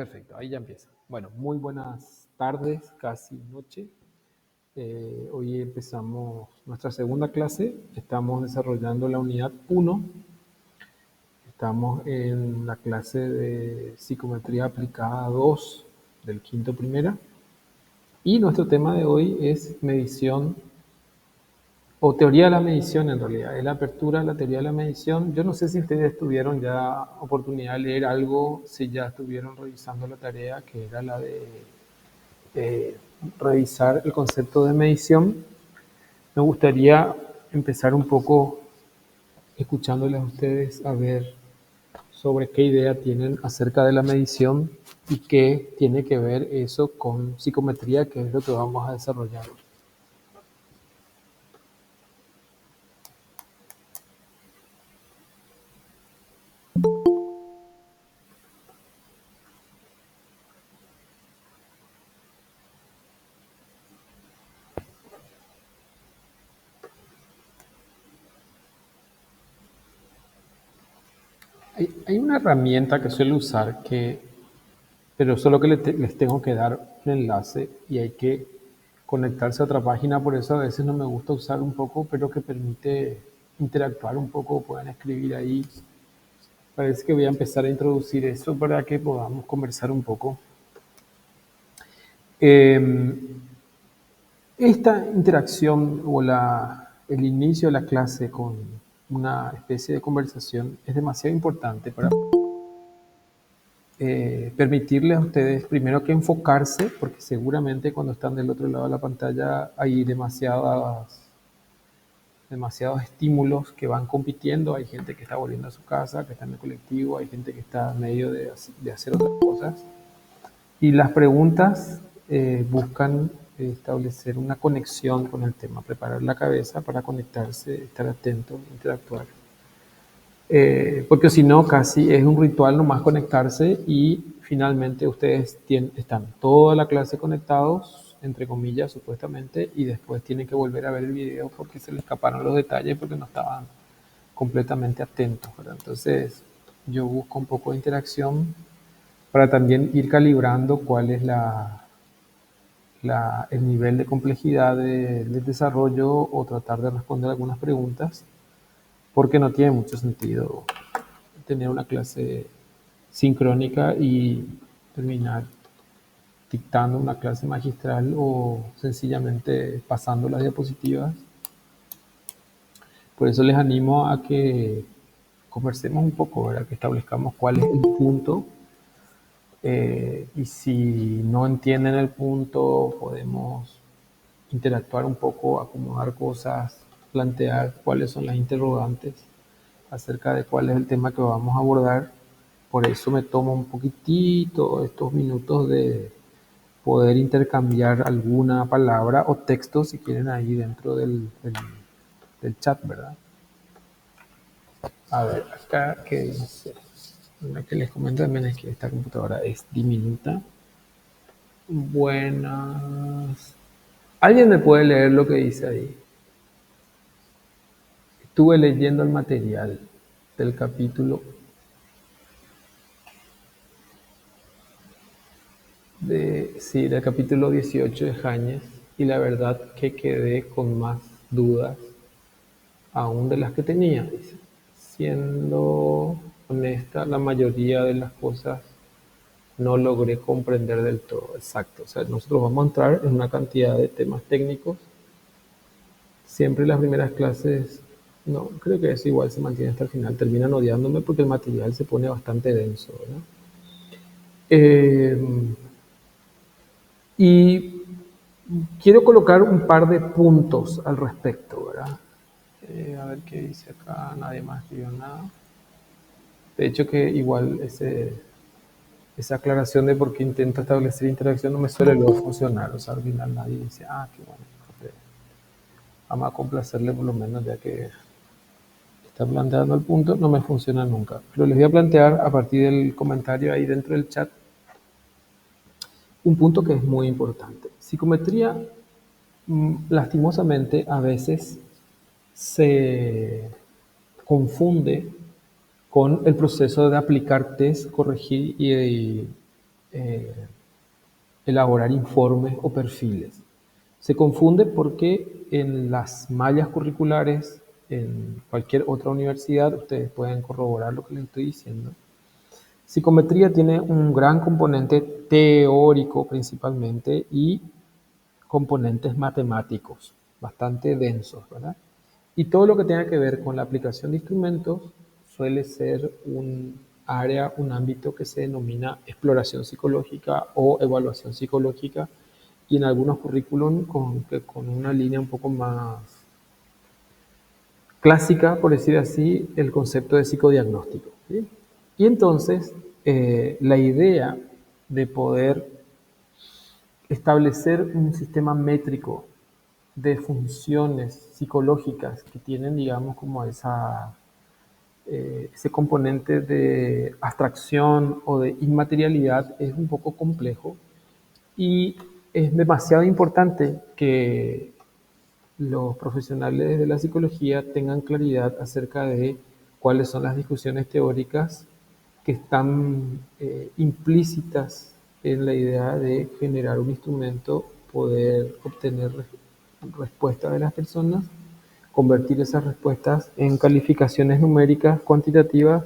Perfecto, ahí ya empieza. Bueno, muy buenas tardes, casi noche. Hoy empezamos nuestra segunda clase. Estamos desarrollando la unidad 1. Estamos en la clase de psicometría aplicada 2 del quinto primera. Y nuestro tema de hoy es medición o teoría de la medición, en realidad. Es la apertura de la teoría de la medición. Yo no sé si ustedes tuvieron ya oportunidad de leer algo, si ya estuvieron revisando la tarea, que era la de eh, revisar el concepto de medición. Me gustaría empezar un poco escuchándoles a ustedes a ver sobre qué idea tienen acerca de la medición y qué tiene que ver eso con psicometría, que es lo que vamos a desarrollar. Hay una herramienta que suelo usar pero solo que les tengo que dar un enlace y hay que conectarse a otra página, por eso a veces no me gusta usar un poco, pero que permite interactuar un poco, puedan escribir ahí. Parece que voy a empezar a introducir eso para que podamos conversar un poco. Esta interacción o el inicio de la clase con una especie de conversación es demasiado importante para permitirles a ustedes primero que enfocarse, porque seguramente cuando están del otro lado de la pantalla hay demasiados estímulos que van compitiendo. Hay gente que está volviendo a su casa, que está en el colectivo, hay gente que está en medio de hacer otras cosas. Y las preguntas buscan establecer una conexión con el tema, preparar la cabeza para conectarse, estar atento, interactuar. Porque si no, casi es un ritual nomás conectarse y finalmente ustedes están toda la clase conectados, entre comillas, supuestamente, y después tienen que volver a ver el video porque se les escaparon los detalles porque no estaban completamente atentos, ¿verdad? Entonces, yo busco un poco de interacción para también ir calibrando cuál es el nivel de complejidad del desarrollo o tratar de responder algunas preguntas, porque no tiene mucho sentido tener una clase sincrónica y terminar dictando una clase magistral o sencillamente pasando las diapositivas. Por eso les animo a que conversemos un poco, ¿verdad? Que establezcamos cuál es el punto. Y si no entienden el punto, podemos interactuar un poco, acomodar cosas, plantear cuáles son las interrogantes acerca de cuál es el tema que vamos a abordar. Por eso me tomo un poquitito estos minutos de poder intercambiar alguna palabra o texto, si quieren, ahí dentro del chat, ¿verdad? A ver, acá que dice, lo que les comento también es que esta computadora es diminuta. Buenas. ¿Alguien me puede leer lo que dice ahí? Estuve leyendo el material del capítulo del capítulo 18 de Jañez, y la verdad que quedé con más dudas aún de las que tenía. Dice. Siendo honesta, la mayoría de las cosas no logré comprender del todo. Exacto. O sea, nosotros vamos a entrar en una cantidad de temas técnicos. Siempre las primeras clases, no, creo que eso igual se mantiene hasta el final. Terminan odiándome porque el material se pone bastante denso, ¿verdad? Y quiero colocar un par de puntos al respecto, ¿verdad? A ver qué dice acá, nadie más escribió nada. De hecho que igual esa aclaración de por qué intento establecer interacción no me suele luego funcionar. O sea, al final nadie dice, qué bueno, vamos a complacerle por lo menos ya que está planteando el punto, no me funciona nunca. Pero les voy a plantear a partir del comentario ahí dentro del chat un punto que es muy importante. Psicometría, lastimosamente, a veces se confunde con el proceso de aplicar test, corregir eh, elaborar informes o perfiles. Se confunde porque en las mallas curriculares, en cualquier otra universidad, ustedes pueden corroborar lo que les estoy diciendo. Psicometría tiene un gran componente teórico principalmente y componentes matemáticos bastante densos, ¿verdad? Y todo lo que tenga que ver con la aplicación de instrumentos suele ser un área, un ámbito que se denomina exploración psicológica o evaluación psicológica, y en algunos currículum con una línea un poco más clásica, por decir así, el concepto de psicodiagnóstico, ¿sí? Y entonces, la idea de poder establecer un sistema métrico de funciones psicológicas que tienen, digamos, como ese componente de abstracción o de inmaterialidad es un poco complejo, y es demasiado importante que los profesionales de la psicología tengan claridad acerca de cuáles son las discusiones teóricas que están implícitas en la idea de generar un instrumento, poder obtener respuestas de las personas, convertir esas respuestas en calificaciones numéricas cuantitativas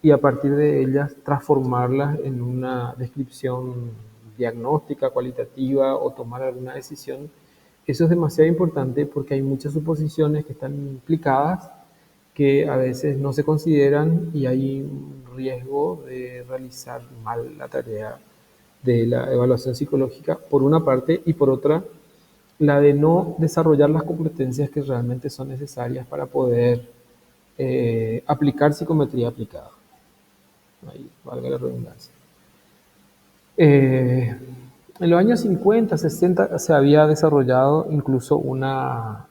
y a partir de ellas transformarlas en una descripción diagnóstica, cualitativa, o tomar alguna decisión. Eso es demasiado importante porque hay muchas suposiciones que están implicadas que a veces no se consideran, y hay un riesgo de realizar mal la tarea de la evaluación psicológica, por una parte, y por otra, la de no desarrollar las competencias que realmente son necesarias para poder aplicar psicometría aplicada. Ahí, valga la redundancia. En los años 50, 60 se había desarrollado incluso una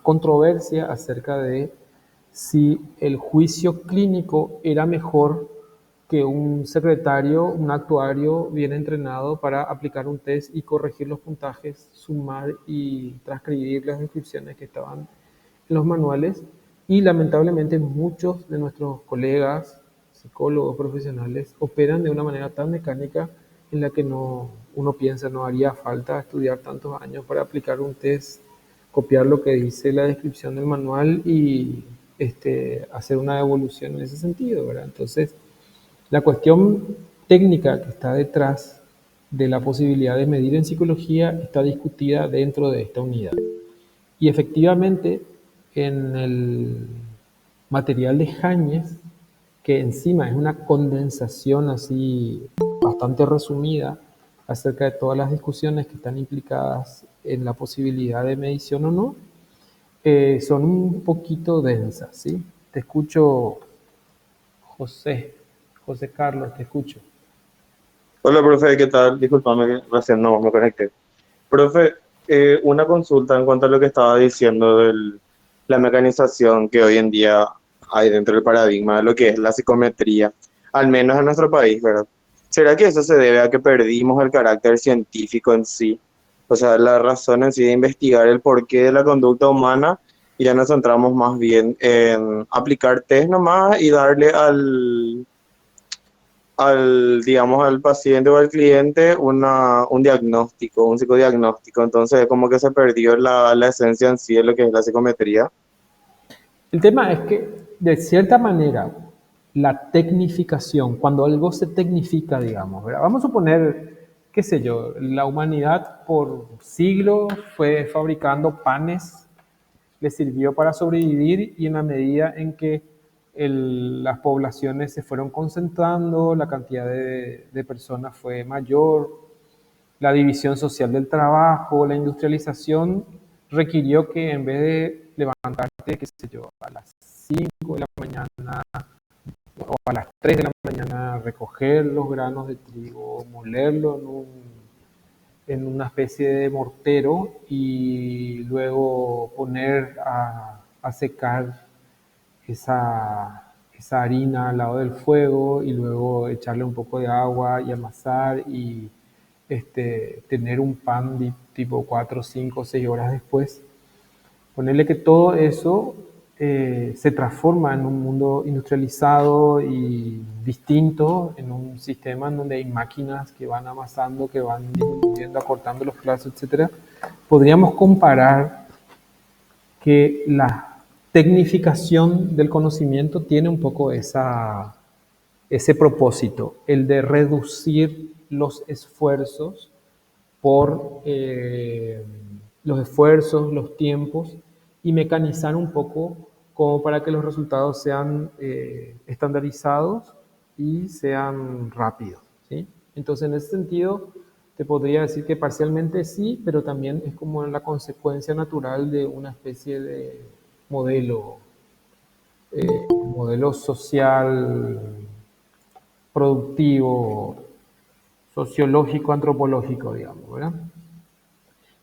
controversia acerca de si el juicio clínico era mejor que un secretario, un actuario bien entrenado para aplicar un test y corregir los puntajes, sumar y transcribir las descripciones que estaban en los manuales. Y lamentablemente muchos de nuestros colegas, psicólogos profesionales, operan de una manera tan mecánica en la que uno piensa no haría falta estudiar tantos años para aplicar un test, copiar lo que dice la descripción del manual y hacer una evolución en ese sentido, ¿verdad? Entonces, la cuestión técnica que está detrás de la posibilidad de medir en psicología está discutida dentro de esta unidad. Y efectivamente, en el material de Jañez, que encima es una condensación así bastante resumida acerca de todas las discusiones que están implicadas en la posibilidad de medición o no, son un poquito densas, ¿sí? Te escucho, José, José Carlos, te escucho. Hola, profe, ¿qué tal? Disculpame que recién no me conecté. Profe, una consulta en cuanto a lo que estaba diciendo de la mecanización que hoy en día hay dentro del paradigma de lo que es la psicometría, al menos en nuestro país, ¿verdad? ¿Será que eso se debe a que perdimos el carácter científico en sí? O sea, la razón en sí de investigar el porqué de la conducta humana, y ya nos centramos más bien en aplicar test nomás y darle digamos, al paciente o al cliente un diagnóstico, un psicodiagnóstico. Entonces, como que se perdió la esencia en sí de lo que es la psicometría. El tema es que, de cierta manera, la tecnificación, cuando algo se tecnifica, digamos, ¿verdad? Vamos a suponer, qué sé yo, la humanidad por siglos fue fabricando panes, le sirvió para sobrevivir, y en la medida en que las poblaciones se fueron concentrando, la cantidad de personas fue mayor, la división social del trabajo, la industrialización requirió que en vez de levantarte, qué sé yo, a las 5 de la mañana o a las 3 de la mañana, recoger los granos de trigo, molerlo en una especie de mortero y luego poner a secar esa harina al lado del fuego y luego echarle un poco de agua y amasar y tener un pan tipo 4, 5, 6 horas después. Ponerle que todo eso se transforma en un mundo industrializado y distinto, en un sistema en donde hay máquinas que van amasando, que van disminuyendo, acortando los plazos, etcétera, podríamos comparar que la tecnificación del conocimiento tiene un poco ese propósito, el de reducir los esfuerzos los tiempos y mecanizar un poco como para que los resultados sean estandarizados y sean rápidos, ¿sí? Entonces, en ese sentido, te podría decir que parcialmente sí, pero también es como la consecuencia natural de una especie de modelo, modelo social, productivo, sociológico, antropológico, digamos, ¿verdad?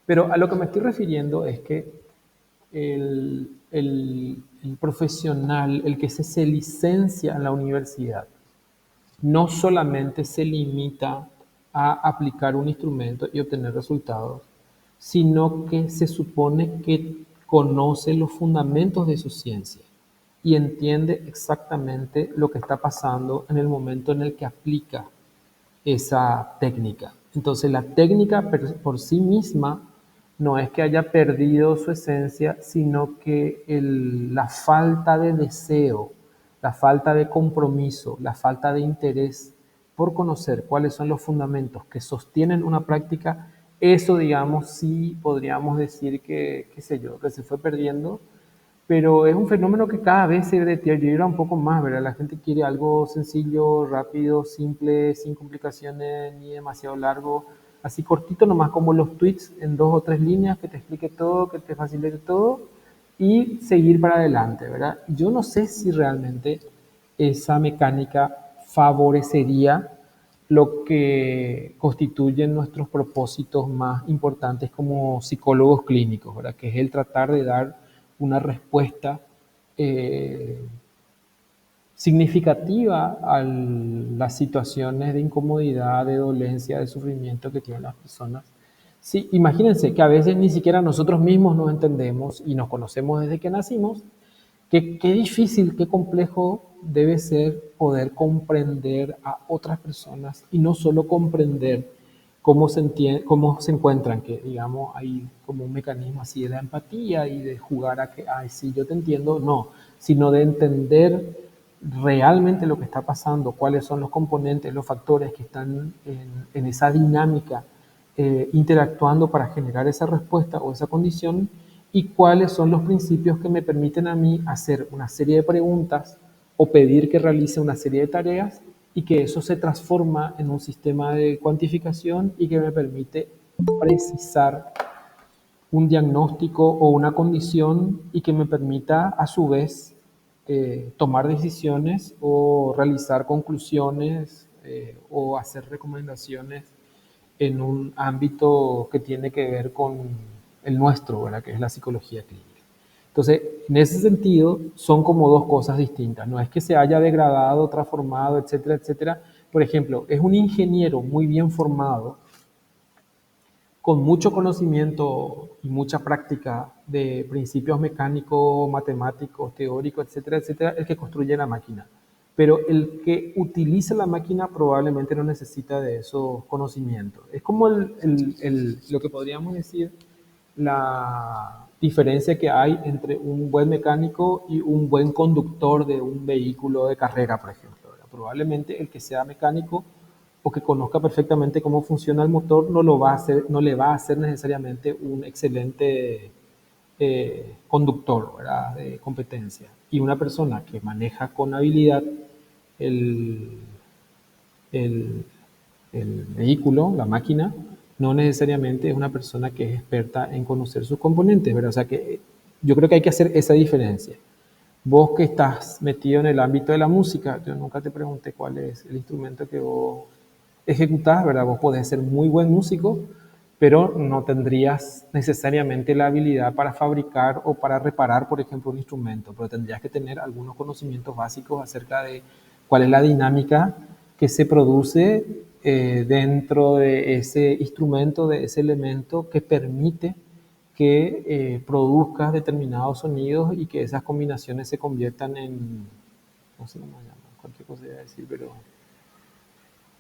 Pero a lo que me estoy refiriendo es que el profesional, el que se licencia en la universidad, no solamente se limita a aplicar un instrumento y obtener resultados, sino que se supone que conoce los fundamentos de su ciencia y entiende exactamente lo que está pasando en el momento en el que aplica esa técnica. Entonces la técnica por sí misma no es que haya perdido su esencia, sino que la falta de deseo, la falta de compromiso, la falta de interés por conocer cuáles son los fundamentos que sostienen una práctica, eso, digamos, sí podríamos decir que, qué sé yo, que se fue perdiendo, pero es un fenómeno que cada vez se deteriora un poco más, ¿verdad? La gente quiere algo sencillo, rápido, simple, sin complicaciones ni demasiado largo, así cortito, nomás como los tweets en 2 o 3 líneas que te explique todo, que te facilite todo y seguir para adelante, ¿verdad? Yo no sé si realmente esa mecánica favorecería lo que constituyen nuestros propósitos más importantes como psicólogos clínicos, ¿verdad? Que es el tratar de dar una respuesta eh, significativa a las situaciones de incomodidad, de dolencia, de sufrimiento que tienen las personas. Sí, imagínense que a veces ni siquiera nosotros mismos nos entendemos y nos conocemos desde que nacimos. Qué difícil, qué complejo debe ser poder comprender a otras personas y no solo comprender cómo se encuentran, que digamos hay como un mecanismo así de la empatía y de jugar a que, ay, sí, yo te entiendo, no, sino de entender realmente lo que está pasando, cuáles son los componentes, los factores que están en esa dinámica interactuando para generar esa respuesta o esa condición y cuáles son los principios que me permiten a mí hacer una serie de preguntas o pedir que realice una serie de tareas y que eso se transforma en un sistema de cuantificación y que me permite precisar un diagnóstico o una condición y que me permita a su vez tomar decisiones o realizar conclusiones o hacer recomendaciones en un ámbito que tiene que ver con el nuestro, ¿verdad? Que es la psicología clínica. Entonces, en ese sentido, son como dos cosas distintas. No es que se haya degradado, transformado, etcétera, etcétera. Por ejemplo, es un ingeniero muy bien formado, con mucho conocimiento y mucha práctica de principios mecánicos, matemáticos, teóricos, etcétera, etcétera, el que construye la máquina. Pero el que utiliza la máquina probablemente no necesita de esos conocimientos. Es como lo que podríamos decir la diferencia que hay entre un buen mecánico y un buen conductor de un vehículo de carrera, por ejemplo, ¿verdad? Probablemente el que sea mecánico o que conozca perfectamente cómo funciona el motor no lo va a hacer, no le va a hacer necesariamente un excelente conductor, ¿verdad? De competencia. Y una persona que maneja con habilidad el, el, el vehículo, la máquina, no necesariamente es una persona que es experta en conocer sus componentes, ¿verdad? O sea que yo creo que hay que hacer esa diferencia. Vos que estás metido en el ámbito de la música, yo nunca te pregunté cuál es el instrumento que vos ejecutás, ¿verdad? Vos podés ser muy buen músico, pero no tendrías necesariamente la habilidad para fabricar o para reparar, por ejemplo, un instrumento, pero tendrías que tener algunos conocimientos básicos acerca de cuál es la dinámica que se produce dentro de ese instrumento, de ese elemento que permite que produzcas determinados sonidos y que esas combinaciones se conviertan en, no sé cómo se llama, cualquier cosa iba a decir, pero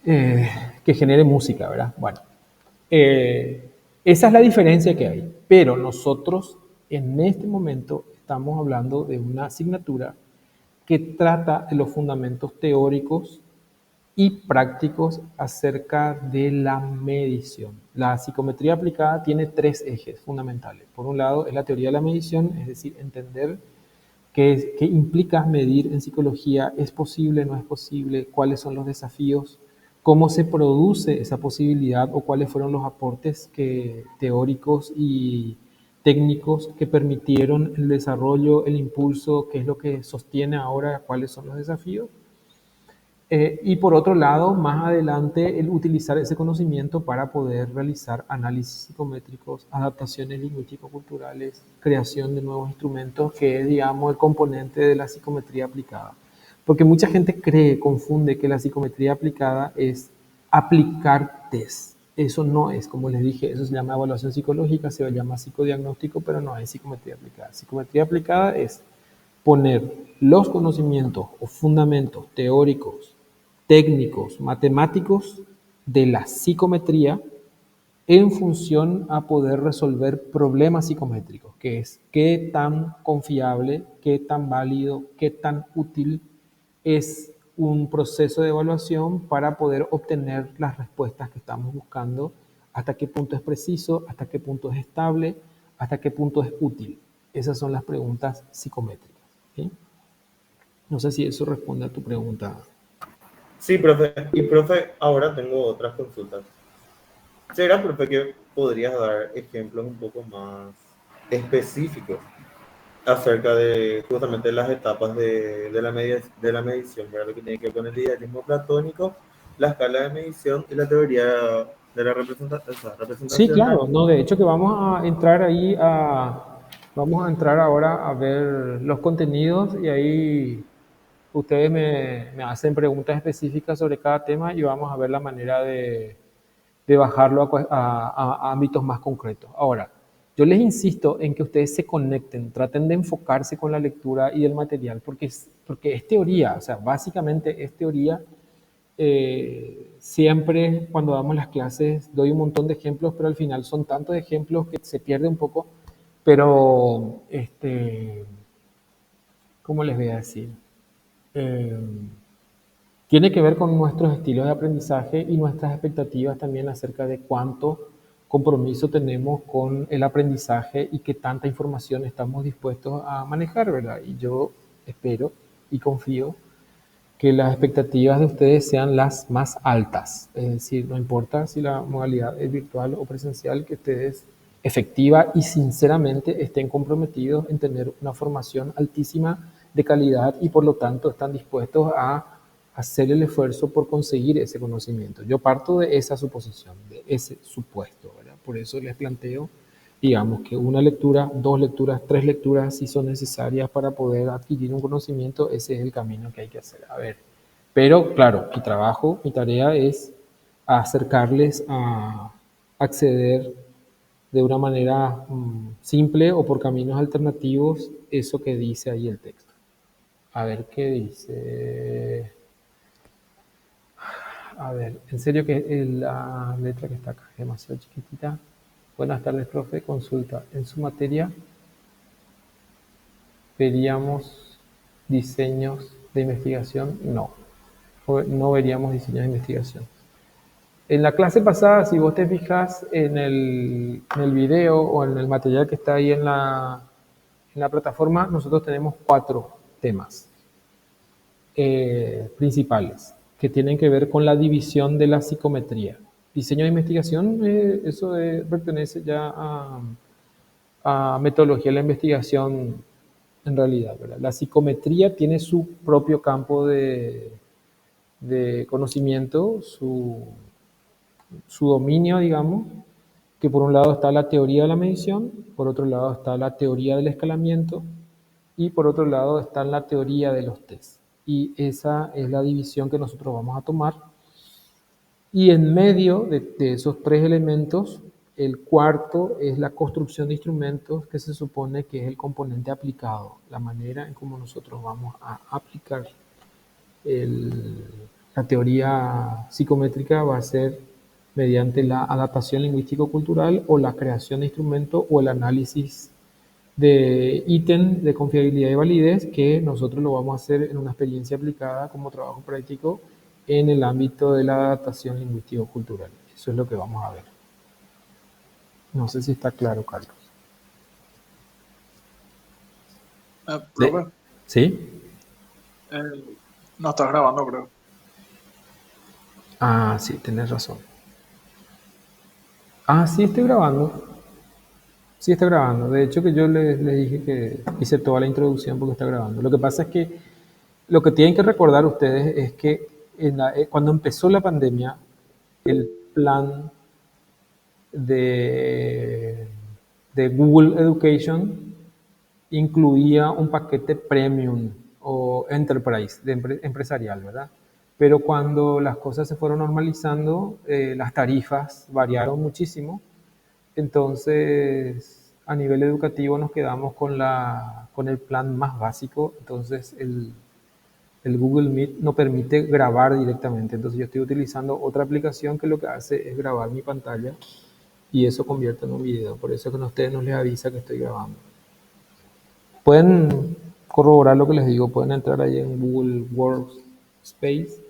que genere música, ¿verdad? Bueno, esa es la diferencia que hay, pero nosotros en este momento estamos hablando de una asignatura que trata de los fundamentos teóricos y prácticos acerca de la medición. La psicometría aplicada tiene tres ejes fundamentales. Por un lado, es la teoría de la medición, es decir, entender qué implica medir en psicología, es posible, no es posible, cuáles son los desafíos, cómo se produce esa posibilidad o cuáles fueron los aportes teóricos y técnicos que permitieron el desarrollo, el impulso, qué es lo que sostiene ahora, cuáles son los desafíos. Y por otro lado, más adelante, el utilizar ese conocimiento para poder realizar análisis psicométricos, adaptaciones lingüístico-culturales, creación de nuevos instrumentos, que es, digamos, el componente de la psicometría aplicada. Porque mucha gente confunde que la psicometría aplicada es aplicar test. Eso no es, como les dije, eso se llama evaluación psicológica, se llama psicodiagnóstico, pero no es psicometría aplicada. Psicometría aplicada es poner los conocimientos o fundamentos teóricos, técnicos, matemáticos de la psicometría en función a poder resolver problemas psicométricos, que es qué tan confiable, qué tan válido, qué tan útil es un proceso de evaluación para poder obtener las respuestas que estamos buscando, hasta qué punto es preciso, hasta qué punto es estable, hasta qué punto es útil. Esas son las preguntas psicométricas. ¿Sí? No sé si eso responde a tu pregunta. Sí, profe. Y profe, ahora tengo otras consultas. ¿Será, profe, que podrías dar ejemplos un poco más específicos acerca de justamente las etapas de la medición, ¿verdad? Lo que tiene que ver con el idealismo platónico, la escala de medición y la teoría de la Sí, representacional? claro, no, de hecho que vamos a entrar vamos a entrar ahora a ver los contenidos y ahí ustedes me hacen preguntas específicas sobre cada tema y vamos a ver la manera de bajarlo a ámbitos más concretos. Ahora, yo les insisto en que ustedes se conecten, traten de enfocarse con la lectura y el material, porque es teoría, o sea, básicamente es teoría. Siempre cuando damos las clases doy un montón de ejemplos, pero al final son tantos ejemplos que se pierde un poco, pero, ¿cómo les voy a decir? Eh, Tiene que ver con nuestros estilos de aprendizaje y nuestras expectativas también acerca de cuánto compromiso tenemos con el aprendizaje y qué tanta información estamos dispuestos a manejar, ¿verdad? Y yo espero y confío que las expectativas de ustedes sean las más altas. Es decir, no importa si la modalidad es virtual o presencial, que ustedes efectiva y sinceramente estén comprometidos en tener una formación altísima de calidad y por lo tanto están dispuestos a hacer el esfuerzo por conseguir ese conocimiento. Yo parto de esa suposición, de ese supuesto, ¿verdad? Por eso les planteo, digamos, que una lectura, dos lecturas, tres lecturas, si son necesarias para poder adquirir un conocimiento, ese es el camino que hay que hacer. A ver, pero claro, mi trabajo, mi tarea es acercarles a acceder de una manera simple o por caminos alternativos eso que dice ahí el texto. A ver qué dice. A ver, en serio que la letra que está acá es demasiado chiquitita. Buenas tardes, profe. Consulta. En su materia veríamos diseños de investigación. No, no veríamos diseños de investigación. En la clase pasada, si vos te fijas en el video o en el material que está ahí en la plataforma, nosotros tenemos 4 temas principales que tienen que ver con la división de la psicometría. Diseño de investigación, eso pertenece ya a metodología de la investigación en realidad, ¿verdad? La psicometría tiene su propio campo de conocimiento, su dominio, digamos, que por un lado está la teoría de la medición, por otro lado está la teoría del escalamiento y por otro lado está la teoría de los test. Y esa es la división que nosotros vamos a tomar. Y en medio de esos 3 elementos El cuarto es la construcción de instrumentos, que se supone que es el componente aplicado, la manera en cómo nosotros vamos a aplicar la teoría psicométrica va a ser mediante la adaptación lingüístico-cultural o la creación de instrumentos o el análisis de ítem de confiabilidad y validez que nosotros lo vamos a hacer en una experiencia aplicada como trabajo práctico en el ámbito de la adaptación lingüístico-cultural. Eso es lo que vamos a ver. No sé si está claro, Carlos. Profe, ¿Sí? no estás grabando, creo. Ah, sí, tenés razón. Ah, sí, estoy grabando. Sí, está grabando. De hecho, que yo les dije que hice toda la introducción porque está grabando. Lo que pasa es que lo que tienen que recordar ustedes es que cuando empezó la pandemia, el plan de, de Google Education incluía un paquete premium o enterprise, empresarial, ¿verdad? Pero cuando las cosas se fueron normalizando, las tarifas variaron muchísimo. Entonces, a nivel educativo nos quedamos con el plan más básico. Entonces, el Google Meet no permite grabar directamente. Entonces, yo estoy utilizando otra aplicación que lo que hace es grabar mi pantalla y eso convierte en un video. Por eso es que a ustedes no les avisa que estoy grabando. Pueden corroborar lo que les digo, pueden entrar ahí en Google Workspace,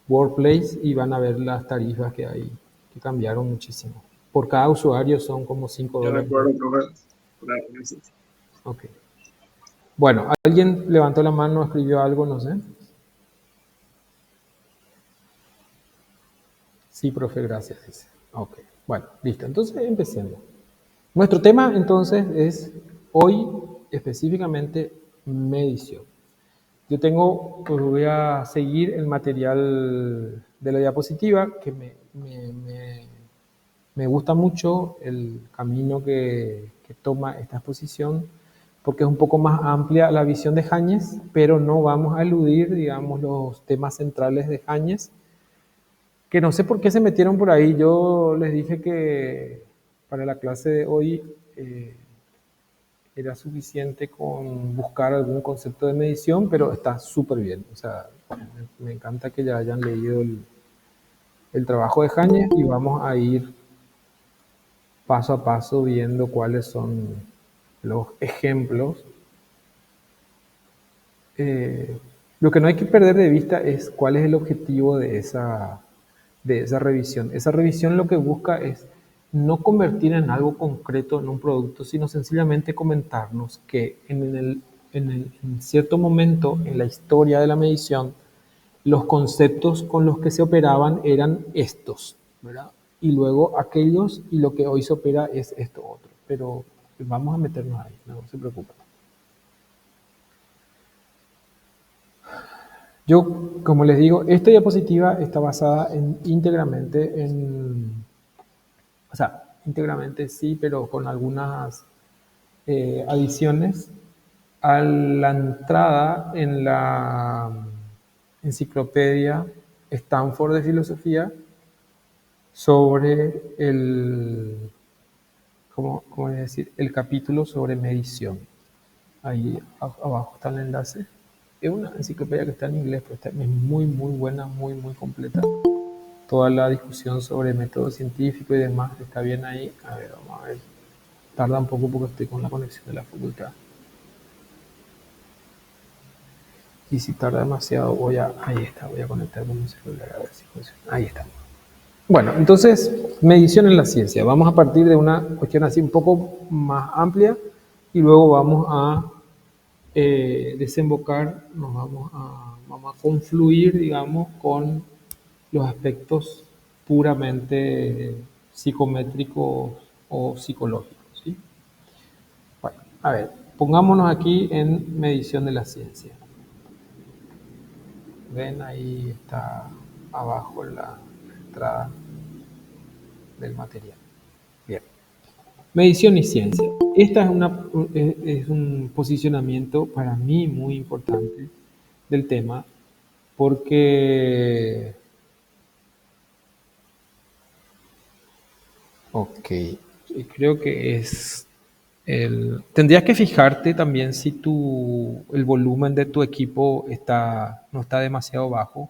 Workplace y van a ver las tarifas que hay, que cambiaron muchísimo. Por cada usuario son como $5. Yo recuerdo, profe. Ok. Bueno, ¿alguien levantó la mano, escribió algo? No sé. Sí, profe, gracias. Dice. Ok. Bueno, listo. Entonces empecemos. Nuestro tema entonces es hoy específicamente medición. Yo tengo, pues voy a seguir el material de la diapositiva, que me gusta mucho el camino que toma esta exposición, porque es un poco más amplia la visión de Jañez, pero no vamos a eludir, digamos, los temas centrales de Jañez, que no sé por qué se metieron por ahí. Yo les dije que para la clase de hoy era suficiente con buscar algún concepto de medición, pero está súper bien. O sea, me encanta que ya hayan leído el trabajo de Jañez y vamos a ir paso a paso viendo cuáles son los ejemplos. Lo que no hay que perder de vista es cuál es el objetivo de esa revisión. Esa revisión lo que busca es no convertir en algo concreto en un producto, sino sencillamente comentarnos que en cierto momento en la historia de la medición, los conceptos con los que se operaban eran estos, ¿verdad? Y luego aquellos, y lo que hoy se opera es esto otro. Pero vamos a meternos ahí, no se preocupen. Yo, como les digo, esta diapositiva está basada o sea, íntegramente sí, pero con algunas adiciones a la entrada en la enciclopedia Stanford de Filosofía sobre ¿cómo decir? El capítulo sobre medición. Ahí abajo está el enlace. Es una enciclopedia que está en inglés, pero es muy, muy buena, muy, muy completa. Toda la discusión sobre método científico y demás está bien ahí. A ver, vamos a ver. Tarda un poco porque estoy con la conexión de la facultad. Y si tarda demasiado, ahí está, voy a conectar con mi celular a ver si funciona. Ahí está. Bueno, entonces, medición en la ciencia. Vamos a partir de una cuestión así un poco más amplia y luego vamos a desembocar, vamos a confluir, digamos, con los aspectos puramente psicométricos o psicológicos. ¿Sí? Bueno, a ver, pongámonos aquí en medición de la ciencia. Ven, ahí está abajo la entrada del material. Bien. Medición y ciencia. Esta es un posicionamiento para mí muy importante del tema porque, Ok, creo que es Tendrías que fijarte también si el volumen de tu equipo no está demasiado bajo,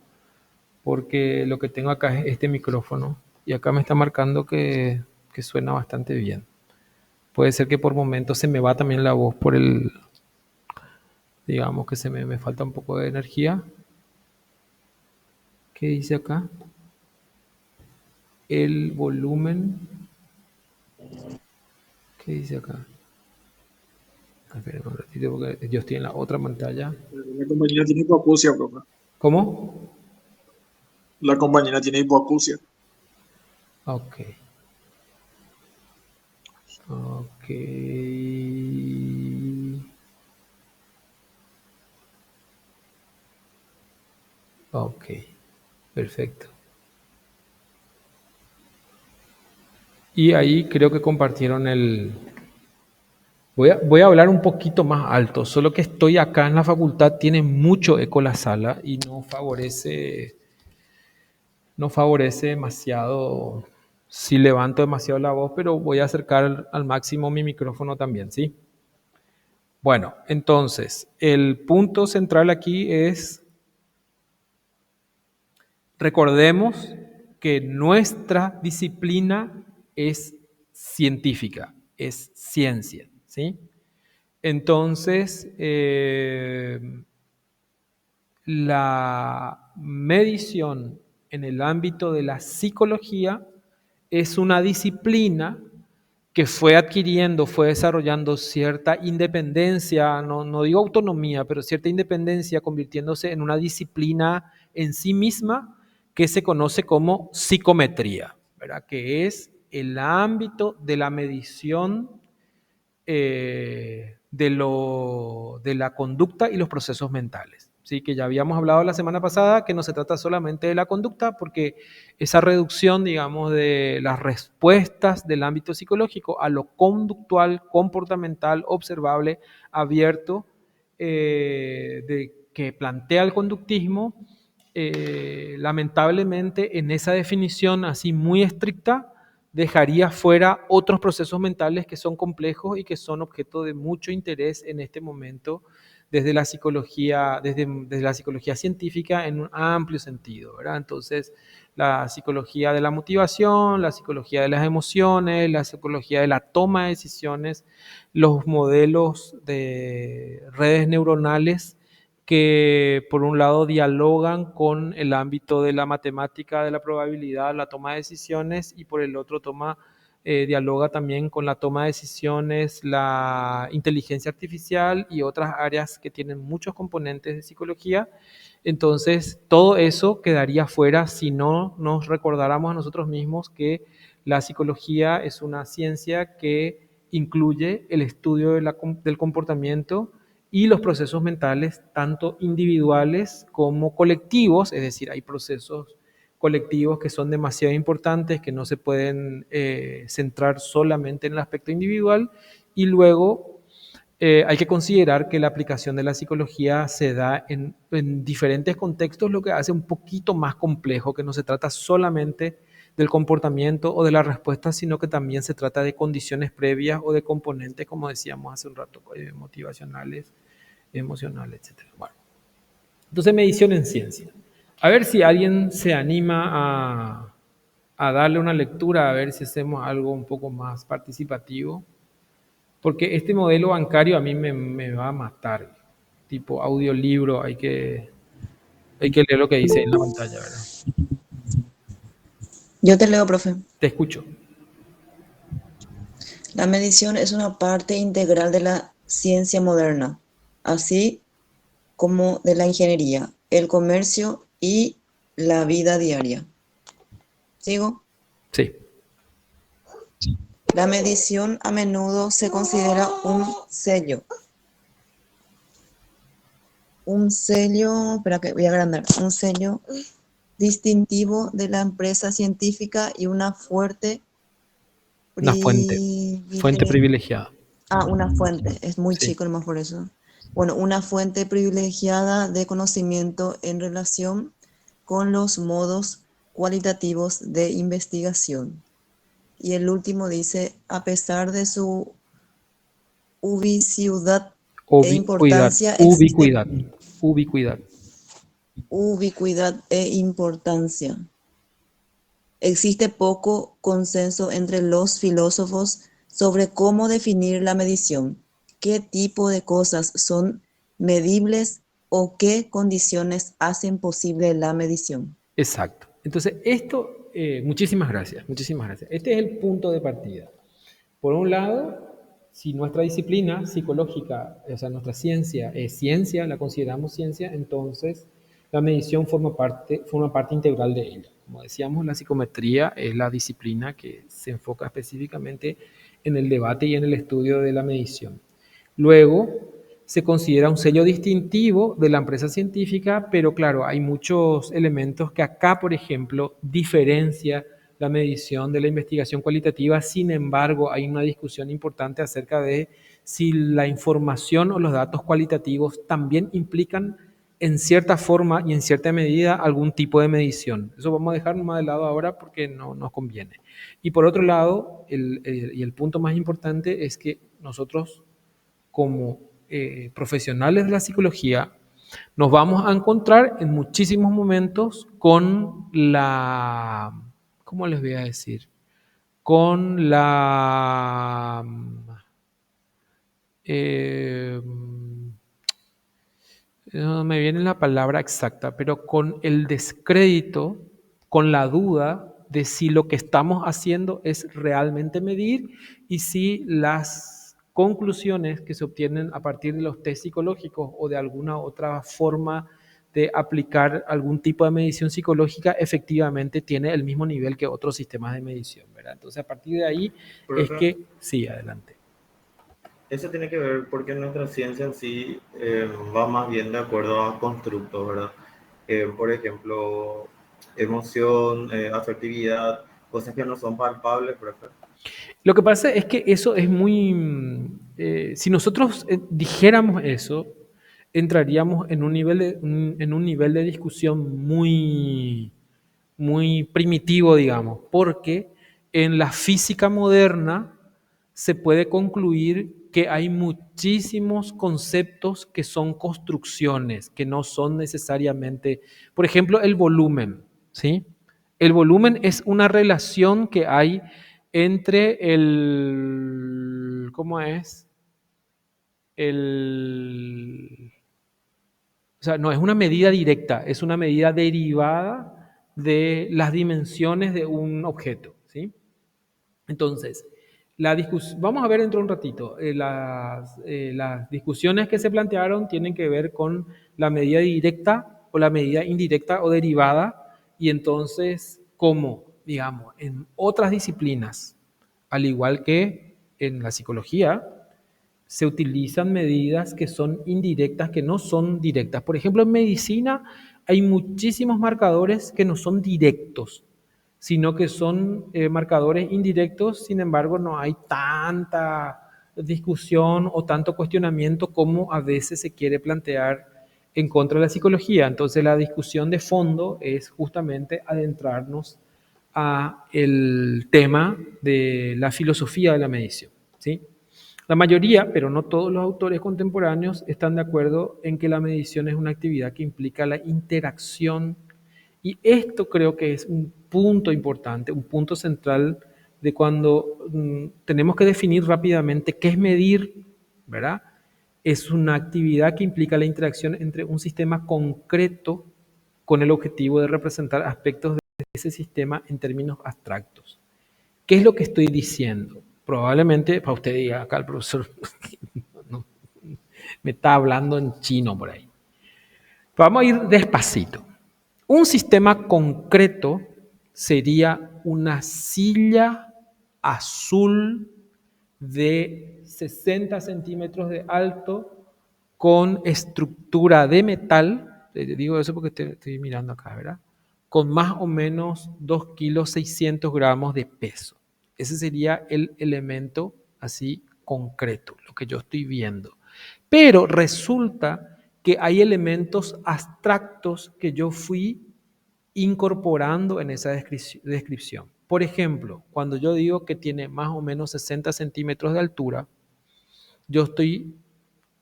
porque lo que tengo acá es este micrófono y acá me está marcando que suena bastante bien. Puede ser que por momentos se me va también la voz digamos que me falta un poco de energía. ¿Qué dice acá? El volumen. ¿Qué dice acá? Espera un ratito porque yo estoy en la otra pantalla. La compañera tiene hipoacusia, profe. ¿Cómo? La compañera tiene hipoacusia. Ok. Ok. Ok. Perfecto. Y ahí creo que compartieron voy a hablar un poquito más alto, solo que estoy acá en la facultad, tiene mucho eco la sala y no favorece demasiado si levanto demasiado la voz, pero voy a acercar al máximo mi micrófono también, ¿sí? Bueno, entonces, el punto central aquí es, recordemos que nuestra disciplina es científica, es ciencia, ¿sí? Entonces, la medición en el ámbito de la psicología es una disciplina que fue adquiriendo, fue desarrollando cierta independencia, no digo autonomía, pero cierta independencia, convirtiéndose en una disciplina en sí misma que se conoce como psicometría, ¿verdad? Que es el ámbito de la medición de la conducta y los procesos mentales. Sí, que ya habíamos hablado la semana pasada que no se trata solamente de la conducta, porque esa reducción, digamos, de las respuestas del ámbito psicológico a lo conductual, comportamental, observable, abierto, que plantea el conductismo, lamentablemente en esa definición así muy estricta, dejaría fuera otros procesos mentales que son complejos y que son objeto de mucho interés en este momento desde la psicología científica en un amplio sentido, ¿verdad? Entonces, la psicología de la motivación, la psicología de las emociones, la psicología de la toma de decisiones, los modelos de redes neuronales que por un lado dialogan con el ámbito de la matemática, de la probabilidad, la toma de decisiones, y por el otro dialoga también con la toma de decisiones, la inteligencia artificial y otras áreas que tienen muchos componentes de psicología. Entonces, todo eso quedaría fuera si no nos recordáramos a nosotros mismos que la psicología es una ciencia que incluye el estudio del comportamiento y los procesos mentales, tanto individuales como colectivos, es decir, hay procesos colectivos que son demasiado importantes, que no se pueden centrar solamente en el aspecto individual, y luego hay que considerar que la aplicación de la psicología se da en diferentes contextos, lo que hace un poquito más complejo, que no se trata solamente del comportamiento o de la respuesta, sino que también se trata de condiciones previas o de componentes, como decíamos hace un rato, motivacionales, emocionales, etcétera. Bueno, entonces medición en ciencia. A ver si alguien se anima a darle una lectura, a ver si hacemos algo un poco más participativo, porque este modelo bancario a mí me va a matar, tipo audiolibro, hay que leer lo que dice en la pantalla, ¿verdad? Yo te leo, profe. Te escucho. La medición es una parte integral de la ciencia moderna, así como de la ingeniería, el comercio y la vida diaria. ¿Sigo? Sí. La medición a menudo se considera un sello distintivo de la empresa científica y una Fuente privilegiada. privilegiada. Una fuente, es muy Sí. chico nomás por eso. Bueno, una fuente privilegiada de conocimiento en relación con los modos cualitativos de investigación. Y el último dice, a pesar de su ubicuidad e Ubicuidad, importancia, ubicuidad, ubicuidad. ubicuidad e importancia. Existe poco consenso entre los filósofos sobre cómo definir la medición, qué tipo de cosas son medibles o qué condiciones hacen posible la medición. Exacto. Entonces, esto, muchísimas gracias, muchísimas gracias. Este es el punto de partida. Por un lado, si nuestra disciplina psicológica, o sea, nuestra ciencia es ciencia, la consideramos ciencia, entonces la medición forma parte integral de ella. Como decíamos, la psicometría es la disciplina que se enfoca específicamente en el debate y en el estudio de la medición. Luego, se considera un sello distintivo de la empresa científica, pero claro, hay muchos elementos que acá, por ejemplo, diferencia la medición de la investigación cualitativa. Sin embargo, hay una discusión importante acerca de si la información o los datos cualitativos también implican en cierta forma y en cierta medida algún tipo de medición. Eso vamos a dejar más de lado ahora porque no nos conviene. Y por otro lado, el punto más importante es que nosotros como profesionales de la psicología nos vamos a encontrar en muchísimos momentos con la, ¿cómo les voy a decir? Con la, eh, no me viene la palabra exacta, pero con el descrédito, con la duda de si lo que estamos haciendo es realmente medir y si las conclusiones que se obtienen a partir de los test psicológicos o de alguna otra forma de aplicar algún tipo de medición psicológica efectivamente tiene el mismo nivel que otros sistemas de medición, ¿verdad? Entonces, a partir de ahí es Profe, que, sí, adelante. eso tiene que ver porque nuestra ciencia en sí va más bien de acuerdo a constructos, ¿verdad? Por ejemplo, emoción, afectividad, cosas que no son palpables, profe. Lo que pasa es que eso es muy... si nosotros dijéramos eso, entraríamos en un nivel en un nivel de discusión muy primitivo, digamos, porque en la física moderna se puede concluir que hay muchísimos conceptos que son construcciones, que no son necesariamente, por ejemplo, el volumen, ¿sí? El volumen es una relación que hay entre ¿cómo es? El, o sea, no es una medida directa, es una medida derivada de las dimensiones de un objeto, ¿sí? Entonces, vamos a ver dentro de un ratito, las discusiones que se plantearon tienen que ver con la medida directa o la medida indirecta o derivada, y entonces, como, digamos, en otras disciplinas, al igual que en la psicología, se utilizan medidas que son indirectas, que no son directas. Por ejemplo, en medicina hay muchísimos marcadores que no son directos, sino que son marcadores indirectos. Sin embargo, no hay tanta discusión o tanto cuestionamiento como a veces se quiere plantear en contra de la psicología. Entonces, la discusión de fondo es justamente adentrarnos a el tema de la filosofía de la medición, ¿sí? La mayoría, pero no todos los autores contemporáneos están de acuerdo en que la medición es una actividad que implica la interacción, y esto creo que es un punto importante, un punto central de cuando tenemos que definir rápidamente qué es medir, ¿verdad? Es una actividad que implica la interacción entre un sistema concreto con el objetivo de representar aspectos de ese sistema en términos abstractos. ¿Qué es lo que estoy diciendo? Probablemente para usted diga, acá el profesor no, me está hablando en chino por ahí. Vamos a ir despacito. Un sistema concreto sería una silla azul de 60 centímetros de alto con estructura de metal. Te digo eso porque estoy mirando acá, ¿verdad? Con más o menos 2 kilos 600 gramos de peso. Ese sería el elemento así concreto, lo que yo estoy viendo. Pero resulta que hay elementos abstractos que yo fui incorporando en esa descripción. Por ejemplo, cuando yo digo que tiene más o menos 60 centímetros de altura, yo estoy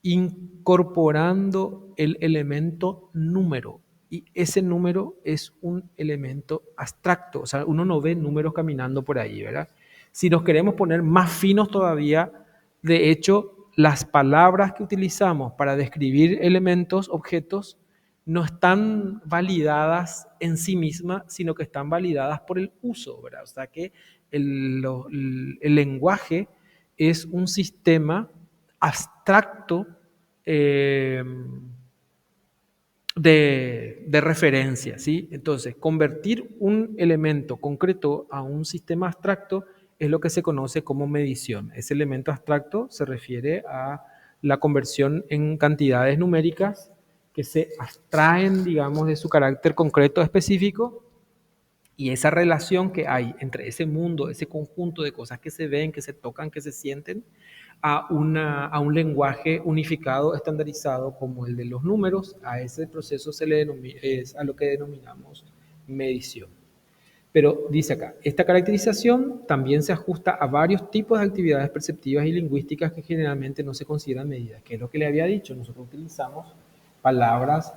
incorporando el elemento número. Y ese número es un elemento abstracto. O sea, uno no ve números caminando por ahí, ¿verdad? Si nos queremos poner más finos todavía, de hecho, las palabras que utilizamos para describir elementos, objetos, no están validadas en sí mismas, sino que están validadas por el uso, ¿verdad? O sea que el lenguaje es un sistema abstracto eh, de referencia, ¿sí? Entonces, convertir un elemento concreto a un sistema abstracto es lo que se conoce como medición. Ese elemento abstracto se refiere a la conversión en cantidades numéricas que se abstraen, digamos, de su carácter concreto específico, y esa relación que hay entre ese mundo, ese conjunto de cosas que se ven, que se tocan, que se sienten, a un lenguaje unificado, estandarizado como el de los números. A ese proceso es a lo que denominamos medición. Pero dice acá, esta caracterización también se ajusta a varios tipos de actividades perceptivas y lingüísticas que generalmente no se consideran medidas, que es lo que le había dicho. Nosotros utilizamos palabras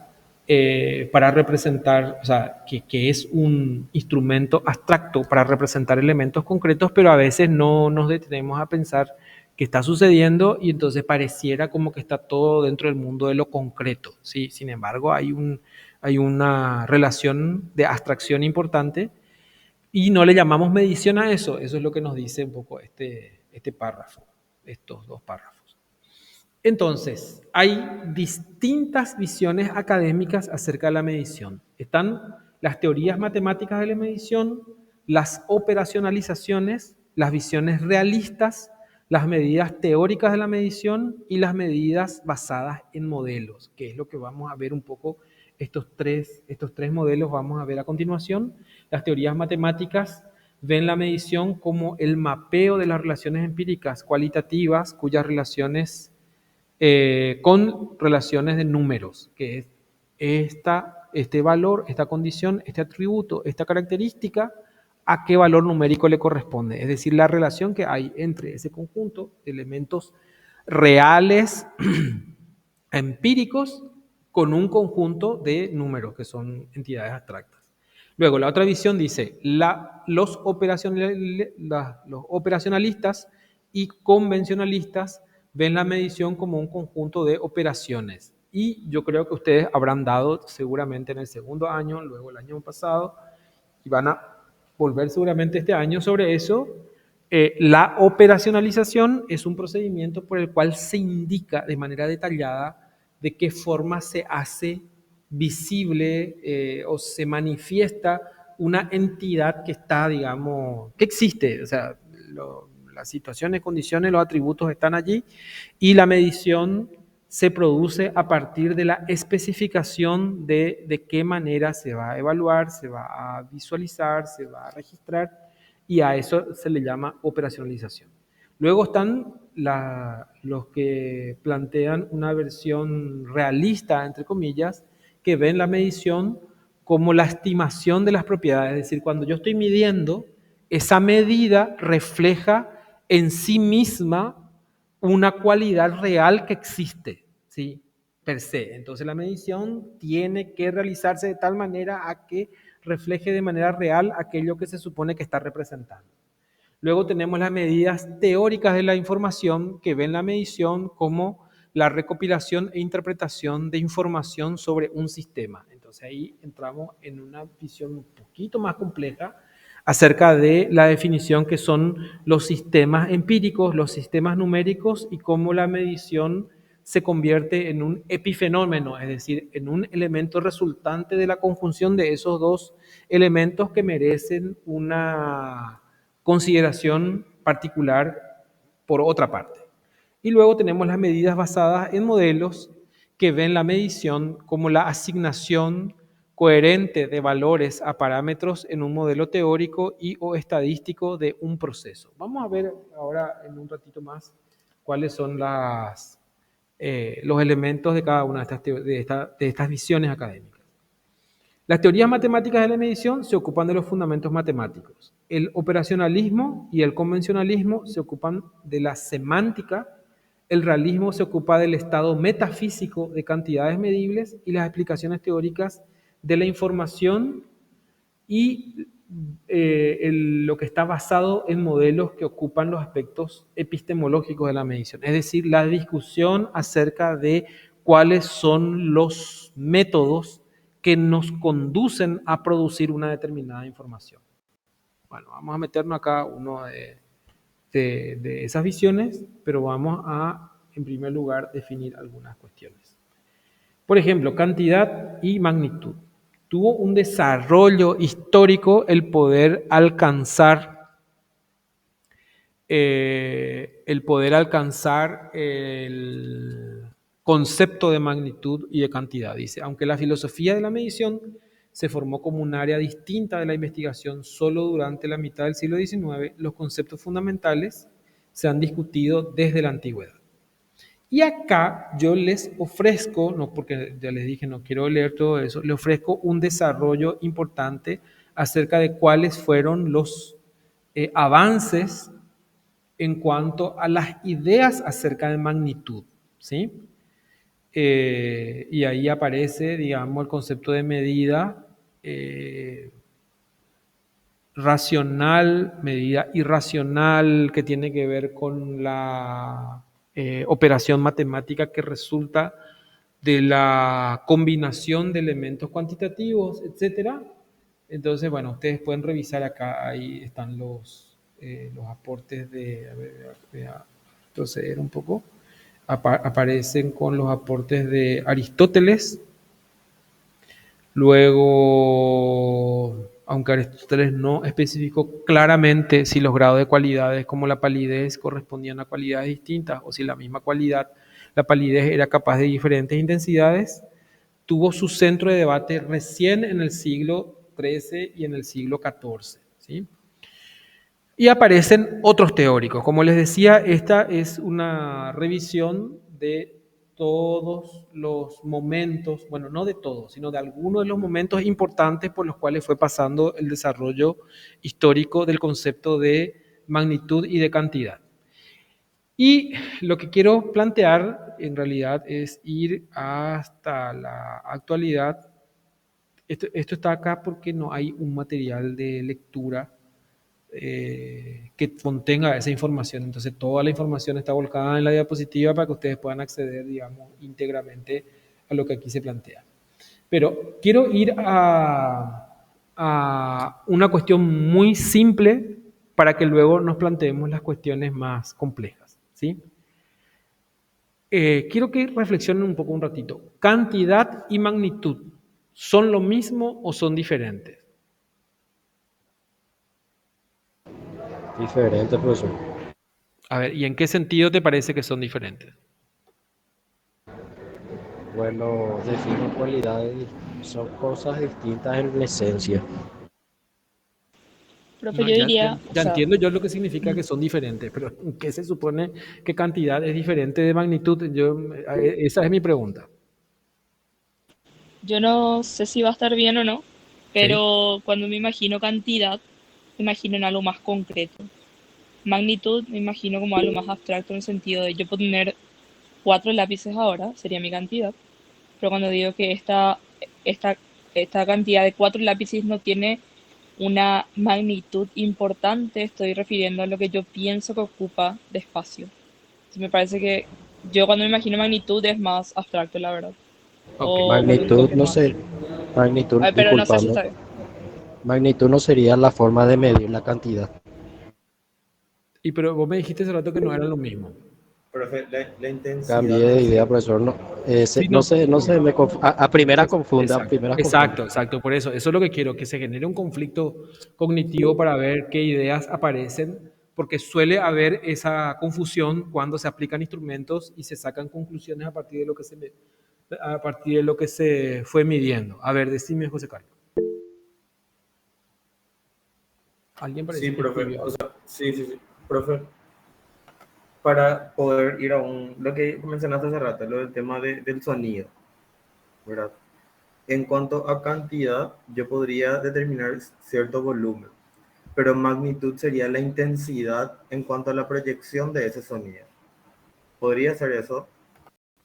para representar, o sea, que es un instrumento abstracto para representar elementos concretos, pero a veces no nos detenemos a pensar qué está sucediendo y entonces pareciera como que está todo dentro del mundo de lo concreto, ¿sí? Sin embargo, hay una relación de abstracción importante y no le llamamos medición a eso. Eso es lo que nos dice un poco este párrafo, estos dos párrafos. Entonces, hay distintas visiones académicas acerca de la medición. Están las teorías matemáticas de la medición, las operacionalizaciones, las visiones realistas, las medidas teóricas de la medición y las medidas basadas en modelos, que es lo que vamos a ver un poco. Estos tres modelos vamos a ver a continuación. Las teorías matemáticas ven la medición como el mapeo de las relaciones empíricas cualitativas, cuyas relaciones con relaciones de números, que es este valor, esta condición, este atributo, esta característica, a qué valor numérico le corresponde. Es decir, la relación que hay entre ese conjunto de elementos reales, empíricos, con un conjunto de números, que son entidades abstractas. Luego, la otra visión dice, los operacionalistas y convencionalistas ven la medición como un conjunto de operaciones. Y yo creo que ustedes habrán dado seguramente en el segundo año, luego el año pasado, y van a volver seguramente este año sobre eso. La operacionalización es un procedimiento por el cual se indica de manera detallada de qué forma se hace visible o se manifiesta una entidad que está, digamos, que existe. O sea, las situaciones, condiciones, los atributos están allí y la medición se produce a partir de la especificación de qué manera se va a evaluar, se va a visualizar, se va a registrar, y a eso se le llama operacionalización. Luego están los que plantean una versión realista, entre comillas, que ven la medición como la estimación de las propiedades. Es decir, cuando yo estoy midiendo, esa medida refleja en sí misma una cualidad real que existe, ¿sí? Per se. Entonces la medición tiene que realizarse de tal manera a que refleje de manera real aquello que se supone que está representando. Luego tenemos las medidas teóricas de la información, que ven la medición como la recopilación e interpretación de información sobre un sistema. Entonces ahí entramos en una visión un poquito más compleja acerca de la definición que son los sistemas empíricos, los sistemas numéricos, y cómo la medición se convierte en un epifenómeno, es decir, en un elemento resultante de la conjunción de esos dos elementos que merecen una consideración particular por otra parte. Y luego tenemos las medidas basadas en modelos, que ven la medición como la asignación coherente de valores a parámetros en un modelo teórico y o estadístico de un proceso. Vamos a ver ahora en un ratito más cuáles son los elementos de cada una de estas visiones académicas. Las teorías matemáticas de la medición se ocupan de los fundamentos matemáticos. El operacionalismo y el convencionalismo se ocupan de la semántica, el realismo se ocupa del estado metafísico de cantidades medibles y las explicaciones teóricas de la información y lo que está basado en modelos que ocupan los aspectos epistemológicos de la medición, es decir, la discusión acerca de cuáles son los métodos que nos conducen a producir una determinada información. Bueno, vamos a meternos acá uno de esas visiones, pero vamos a, en primer lugar, definir algunas cuestiones. Por ejemplo, cantidad y magnitud. Tuvo un desarrollo histórico el poder alcanzar el concepto de magnitud y de cantidad. Dice, aunque la filosofía de la medición se formó como un área distinta de la investigación solo durante la mitad del siglo XIX, los conceptos fundamentales se han discutido desde la antigüedad. Y acá yo les ofrezco, no porque ya les dije no quiero leer todo eso, les ofrezco un desarrollo importante acerca de cuáles fueron los avances en cuanto a las ideas acerca de magnitud, ¿sí? Y ahí aparece, digamos, el concepto de medida racional, medida irracional, que tiene que ver con la operación matemática que resulta de la combinación de elementos cuantitativos, etcétera. Entonces, bueno, ustedes pueden revisar acá, ahí están los aportes de, a ver, voy a retroceder un poco, aparecen con los aportes de Aristóteles. Luego, aunque Aristóteles no especificó claramente si los grados de cualidades como la palidez correspondían a cualidades distintas o si la misma cualidad, la palidez, era capaz de diferentes intensidades, tuvo su centro de debate recién en el siglo XIII y en el siglo XIV, ¿sí? Y aparecen otros teóricos. Como les decía, esta es una revisión de todos los momentos, bueno, no de todos, sino de algunos de los momentos importantes por los cuales fue pasando el desarrollo histórico del concepto de magnitud y de cantidad. Y lo que quiero plantear en realidad es ir hasta la actualidad. Esto está acá porque no hay un material de lectura que contenga esa información. Entonces, toda la información está volcada en la diapositiva para que ustedes puedan acceder, digamos, íntegramente a lo que aquí se plantea. Pero quiero ir a una cuestión muy simple para que luego nos planteemos las cuestiones más complejas, ¿sí? Quiero que reflexionen un poco un ratito. ¿Cantidad y magnitud son lo mismo o son diferentes? Diferente, profesor. A ver, ¿y en qué sentido te parece que son diferentes? Bueno, defino cualidades, son cosas distintas en esencia. Profe, No, yo diría, o ya sea, entiendo yo lo que significa que son diferentes, pero ¿en qué se supone que cantidad es diferente de magnitud? Esa es mi pregunta. yo no sé si va a estar bien o no, ¿Sí? pero cuando me imagino cantidad, me imagino en algo más concreto. Magnitud me imagino como algo más abstracto en el sentido de yo puedo tener 4 lápices ahora, sería mi cantidad, pero cuando digo que esta, esta cantidad de 4 lápices no tiene una magnitud importante, estoy refiriendo a lo que yo pienso que ocupa de espacio. Entonces me parece que yo cuando me imagino magnitud es más abstracto, la verdad. Ok. O me Magnitud, equivoqué no más. sé, magnitud, Pero no sé si disculpame, está bien. magnitud no sería la forma de medir la cantidad. Pero vos me dijiste hace rato que no era lo mismo. Profe, la Cambié intensidad de en sí. idea, profesor. No, Sí, no no. sé, no sé, a primeras confunde, a Exacto, primeras confunde. exacto, exacto. Por eso es lo que quiero, que se genere un conflicto cognitivo para ver qué ideas aparecen, porque suele haber esa confusión cuando se aplican instrumentos y se sacan conclusiones a partir de lo que a partir de lo que se fue midiendo. A ver, decime, José Carlos. Alguien Sí, parece que profe. escribió O algo. sea, sí, sí, sí. Profe, para poder ir a lo que mencionaste hace rato, lo del tema del sonido, ¿verdad? En cuanto a cantidad, yo podría determinar cierto volumen. pero magnitud sería la intensidad en cuanto a la proyección de ese sonido. ¿Podría ser eso?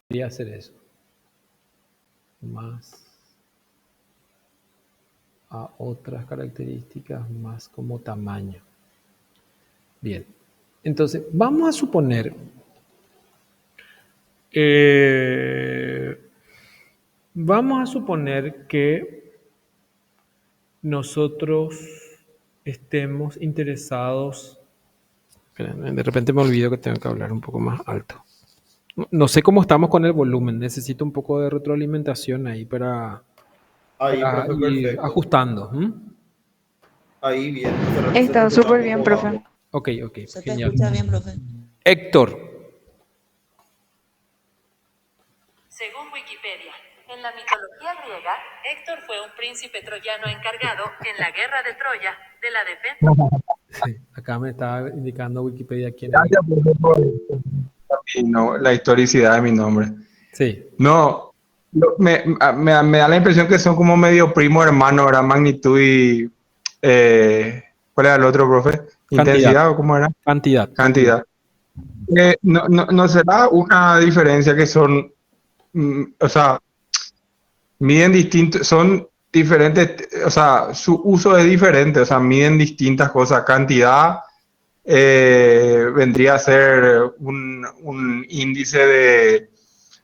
Podría hacer eso. Más a otras características, más como tamaño. Bien. Entonces, vamos a suponer que nosotros estemos interesados. Esperen, de repente me olvido que tengo que hablar un poco más alto. No sé cómo estamos con el volumen. Necesito un poco de retroalimentación ahí para Ahí, profe, ir perfecto. ajustando. ¿Mm? Ahí bien. Hace rato se Está te escuchaba súper un bien, poco profe. bajo. Ok, ¿Se te genial. escucha bien, profe? Héctor, Según Wikipedia, en la mitología griega, Héctor fue un príncipe troyano encargado en la guerra de Troya de la defensa. sí, acá me está indicando Wikipedia quién es. Gracias, profe, por la historicidad de mi nombre. Sí, No, me da la impresión que son como medio primo hermano, ¿verdad? Magnitud y... ¿cuál era el otro, profe? ¿Intensidad o cómo era? cantidad. Cantidad. ¿No será una diferencia que son, o sea, miden distintos, son diferentes, o sea, su uso es diferente, o sea, miden distintas cosas. Cantidad vendría a ser un índice de,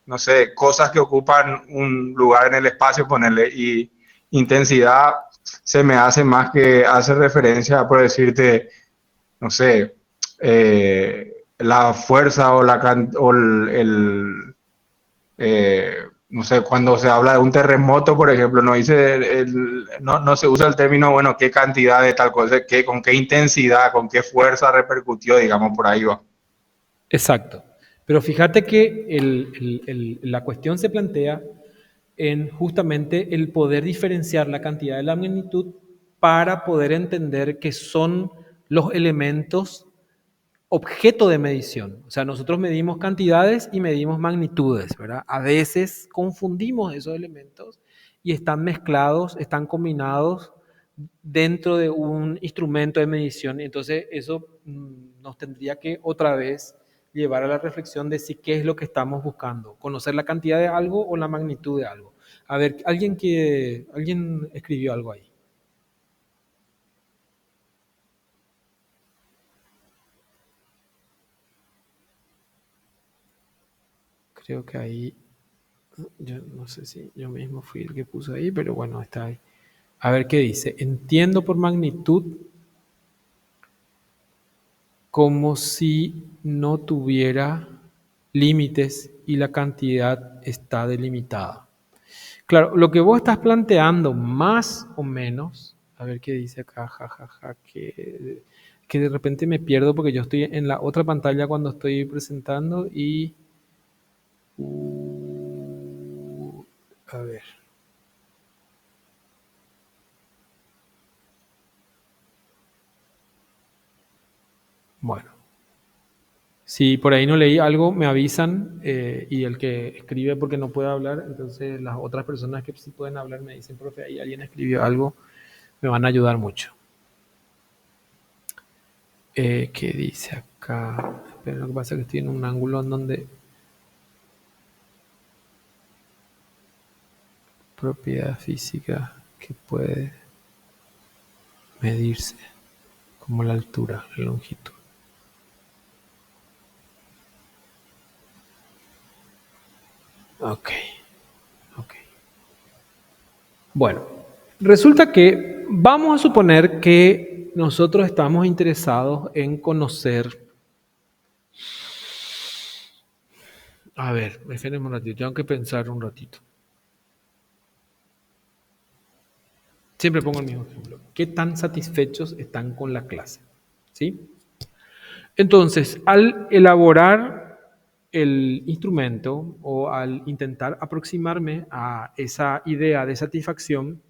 no sé, cosas que ocupan un lugar en el espacio, ponerle, y intensidad se me hace más que hace referencia a, por decirte, no sé, la fuerza o, o no sé, cuando se habla de un terremoto, por ejemplo, no dice no se usa el término, bueno, qué cantidad de tal cosa, con qué intensidad, con qué fuerza repercutió, digamos, por ahí va. Exacto. Pero fíjate que la cuestión se plantea en justamente el poder diferenciar la cantidad de la magnitud para poder entender que son los elementos objeto de medición. O sea, nosotros medimos cantidades y medimos magnitudes, ¿verdad? A veces confundimos esos elementos y están mezclados, están combinados dentro de un instrumento de medición. Entonces, eso nos tendría que otra vez llevar a la reflexión de si qué es lo que estamos buscando, conocer la cantidad de algo o la magnitud de algo. A ver, alguien escribió algo ahí. Creo que ahí, yo no sé si yo mismo fui el que puso ahí, pero bueno, está ahí. A ver qué dice. Entiendo por magnitud como si no tuviera límites y la cantidad está delimitada. Claro, lo que vos estás planteando más o menos, a ver qué dice acá, jajaja, que de repente me pierdo porque yo estoy en la otra pantalla cuando estoy presentando y... a ver. Bueno, si por ahí no leí algo, me avisan y el que escribe porque no puede hablar, entonces las otras personas que sí pueden hablar me dicen, profe, ahí alguien escribió algo, me van a ayudar mucho. ¿Qué dice acá? Pero lo que pasa es que estoy en un ángulo en donde propiedad física que puede medirse como la altura, la longitud. Ok. Bueno, resulta que vamos a suponer que nosotros estamos interesados en conocer. A ver, espérenme un ratito, tengo que pensar un ratito. Siempre pongo el mismo ejemplo. ¿Qué tan satisfechos están con la clase? ¿Sí? Entonces, al elaborar el instrumento o al intentar aproximarme a esa idea de satisfacción,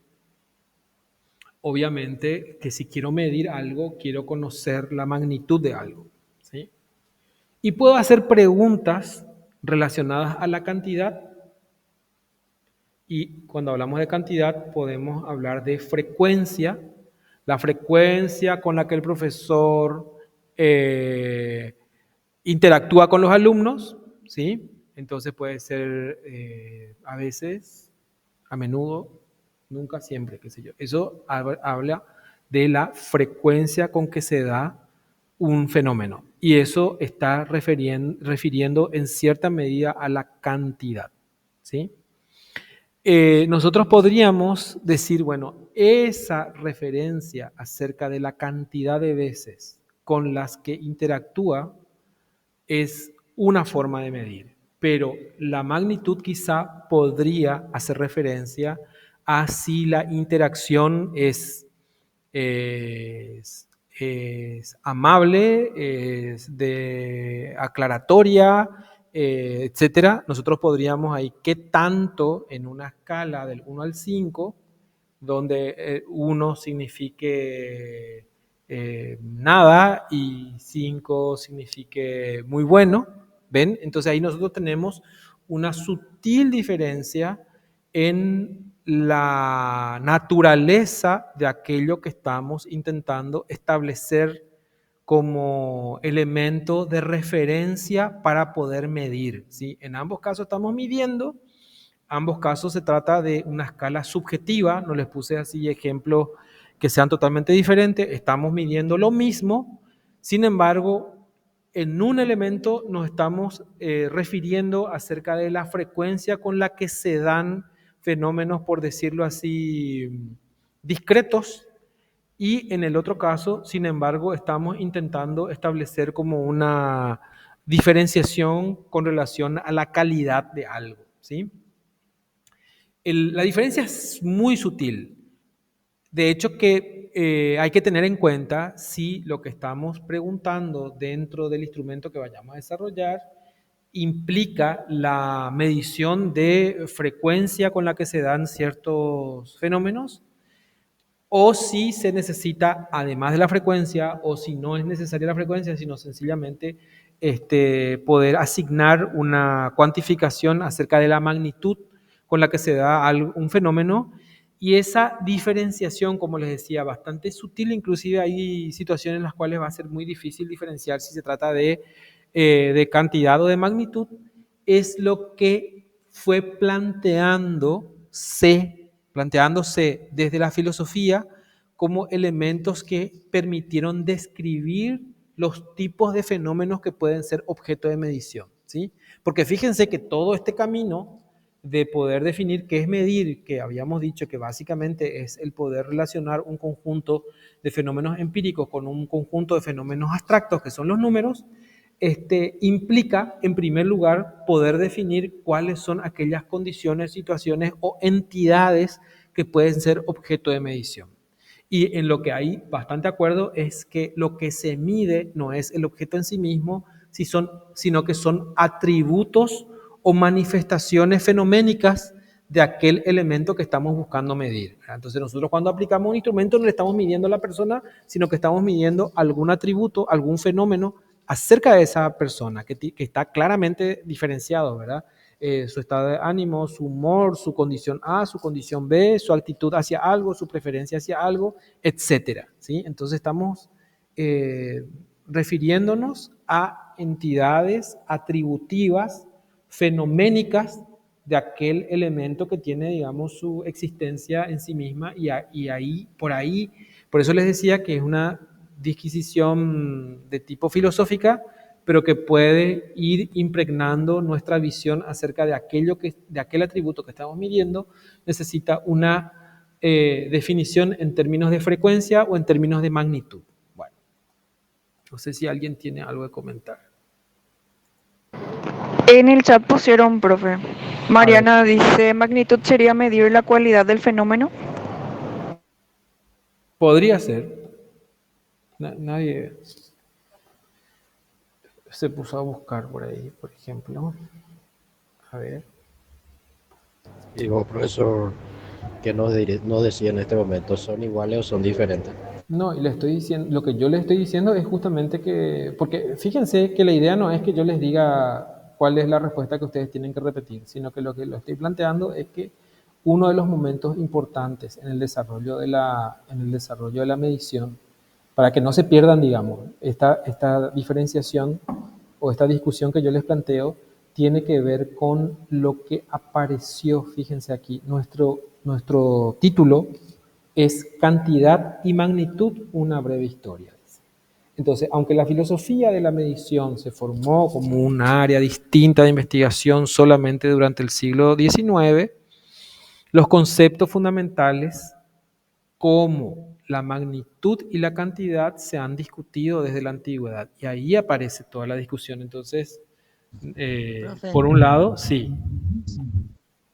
obviamente que si quiero medir algo, quiero conocer la magnitud de algo. ¿Sí? Y puedo hacer preguntas relacionadas a la cantidad. Y cuando hablamos de cantidad, podemos hablar de frecuencia la frecuencia con la que el profesor interactúa con los alumnos, ¿sí? Entonces puede ser a veces, a menudo, nunca, siempre, qué sé yo. Eso habla de la frecuencia con que se da un fenómeno. Y eso está refiriendo en cierta medida a la cantidad, ¿sí? Nosotros podríamos decir, bueno, esa referencia acerca de la cantidad de veces con las que interactúa es una forma de medir, pero la magnitud quizá podría hacer referencia a si la interacción es amable, es de aclaratoria, etcétera. Nosotros podríamos ahí, ¿qué tanto en una escala del 1 al 5, donde 1 signifique nada y 5 signifique muy bueno? ¿Ven? Entonces ahí nosotros tenemos una sutil diferencia en la naturaleza de aquello que estamos intentando establecer como elemento de referencia para poder medir, ¿sí? En ambos casos estamos midiendo, ambos casos se trata de una escala subjetiva, no les puse así ejemplos que sean totalmente diferentes, estamos midiendo lo mismo, sin embargo, en un elemento nos estamos refiriendo acerca de la frecuencia con la que se dan fenómenos, por decirlo así, discretos, y en el otro caso, sin embargo, estamos intentando establecer como una diferenciación con relación a la calidad de algo, ¿sí? La diferencia es muy sutil. De hecho, que hay que tener en cuenta si lo que estamos preguntando dentro del instrumento que vayamos a desarrollar implica la medición de frecuencia con la que se dan ciertos fenómenos, o si se necesita, además de la frecuencia, o si no es necesaria la frecuencia, sino sencillamente poder asignar una cuantificación acerca de la magnitud con la que se da un fenómeno. Y esa diferenciación, como les decía, bastante sutil, inclusive hay situaciones en las cuales va a ser muy difícil diferenciar si se trata de cantidad o de magnitud, es lo que fue planteándose desde la filosofía como elementos que permitieron describir los tipos de fenómenos que pueden ser objeto de medición, ¿sí? Porque fíjense que todo este camino de poder definir qué es medir, que habíamos dicho que básicamente es el poder relacionar un conjunto de fenómenos empíricos con un conjunto de fenómenos abstractos, que son los números, implica, en primer lugar, poder definir cuáles son aquellas condiciones, situaciones o entidades que pueden ser objeto de medición. Y en lo que hay bastante acuerdo es que lo que se mide no es el objeto en sí mismo, sino que son atributos o manifestaciones fenoménicas de aquel elemento que estamos buscando medir. Entonces nosotros cuando aplicamos un instrumento no le estamos midiendo a la persona, sino que estamos midiendo algún atributo, algún fenómeno acerca de esa persona, que está claramente diferenciado, ¿verdad? Su estado de ánimo, su humor, su condición A, su condición B, su actitud hacia algo, su preferencia hacia algo, etcétera, ¿sí? Entonces estamos refiriéndonos a entidades atributivas, fenoménicas de aquel elemento que tiene, digamos, su existencia en sí misma por eso les decía que es una disquisición de tipo filosófica, pero que puede ir impregnando nuestra visión acerca de aquel atributo que estamos midiendo, necesita una definición en términos de frecuencia o en términos de magnitud. Bueno, no sé si alguien tiene algo que comentar. En el chat pusieron, profe. Mariana dice, magnitud sería medir la cualidad del fenómeno. Podría ser. Nadie se puso a buscar por ahí, por ejemplo. A ver. Y vos, profesor, ¿qué nos decía en este momento? ¿Son iguales o son diferentes? No, y le estoy diciendo, lo que yo les estoy diciendo es justamente que, porque fíjense que la idea no es que yo les diga cuál es la respuesta que ustedes tienen que repetir, sino que lo estoy planteando es que uno de los momentos importantes en el desarrollo de la medición, para que no se pierdan, digamos, esta diferenciación o esta discusión que yo les planteo, tiene que ver con lo que apareció, fíjense aquí, nuestro título es Cantidad y Magnitud, una breve historia. Entonces, aunque la filosofía de la medición se formó como un área distinta de investigación solamente durante el siglo XIX, los conceptos fundamentales como la magnitud y la cantidad se han discutido desde la antigüedad y ahí aparece toda la discusión. Entonces, Profe, por un lado, sí,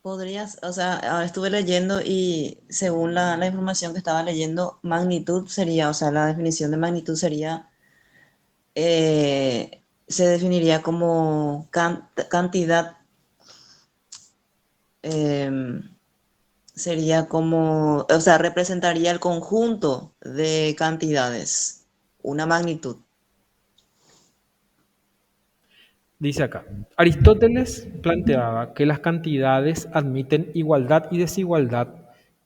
podrías, o sea, ahora estuve leyendo y según la información que estaba leyendo, magnitud sería, o sea, la definición de magnitud sería, se definiría como cantidad, em, sería como, o sea, representaría el conjunto de cantidades, una magnitud. dice acá, Aristóteles planteaba que las cantidades admiten igualdad y desigualdad,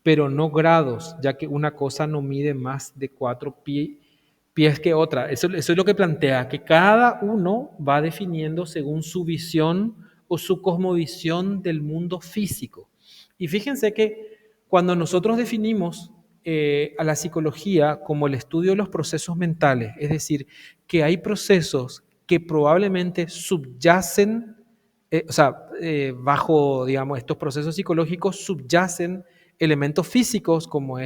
pero no grados, ya que una cosa no mide más de 4 pies que otra. Eso es lo que plantea, que cada uno va definiendo según su visión o su cosmovisión del mundo físico. Y fíjense que cuando nosotros definimos a la psicología como el estudio de los procesos mentales, es decir, que hay procesos que probablemente subyacen, bajo, digamos, estos procesos psicológicos subyacen elementos físicos como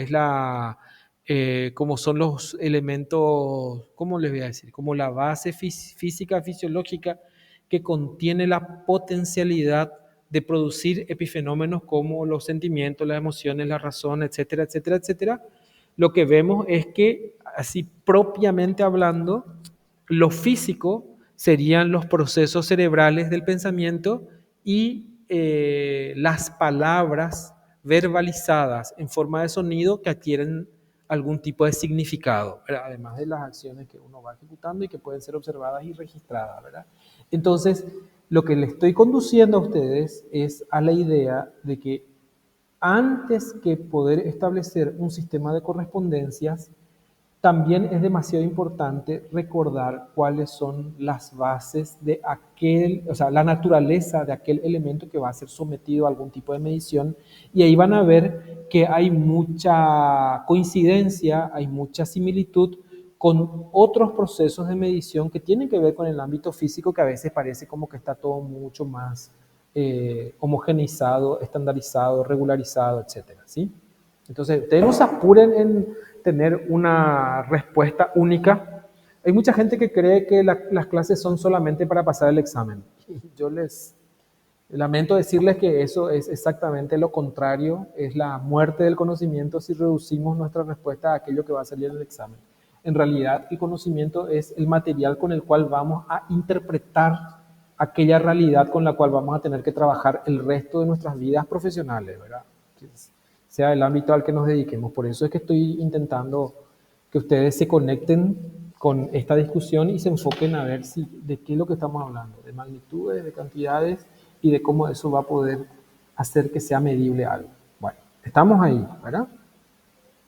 son los elementos, ¿cómo les voy a decir? Como la base física, fisiológica, que contiene la potencialidad de producir epifenómenos como los sentimientos, las emociones, la razón, etcétera, etcétera, etcétera. Lo que vemos es que, así propiamente hablando, lo físico serían los procesos cerebrales del pensamiento y las palabras verbalizadas en forma de sonido que adquieren algún tipo de significado, ¿verdad? Además de las acciones que uno va ejecutando y que pueden ser observadas y registradas, ¿verdad? Entonces, lo que le estoy conduciendo a ustedes es a la idea de que antes que poder establecer un sistema de correspondencias, también es demasiado importante recordar cuáles son las bases de la naturaleza de aquel elemento que va a ser sometido a algún tipo de medición. Y ahí van a ver que hay mucha coincidencia, hay mucha similitud con otros procesos de medición que tienen que ver con el ámbito físico, que a veces parece como que está todo mucho más homogeneizado, estandarizado, regularizado, etcétera, ¿sí? Entonces, ustedes no se apuren en tener una respuesta única. Hay mucha gente que cree que las clases son solamente para pasar el examen. Yo les lamento decirles que eso es exactamente lo contrario, es la muerte del conocimiento si reducimos nuestra respuesta a aquello que va a salir en el examen. En realidad, el conocimiento es el material con el cual vamos a interpretar aquella realidad con la cual vamos a tener que trabajar el resto de nuestras vidas profesionales, ¿verdad? Sea el ámbito al que nos dediquemos. Por eso es que estoy intentando que ustedes se conecten con esta discusión y se enfoquen a ver de qué es lo que estamos hablando, de magnitudes, de cantidades y de cómo eso va a poder hacer que sea medible algo. Bueno, estamos ahí, ¿verdad?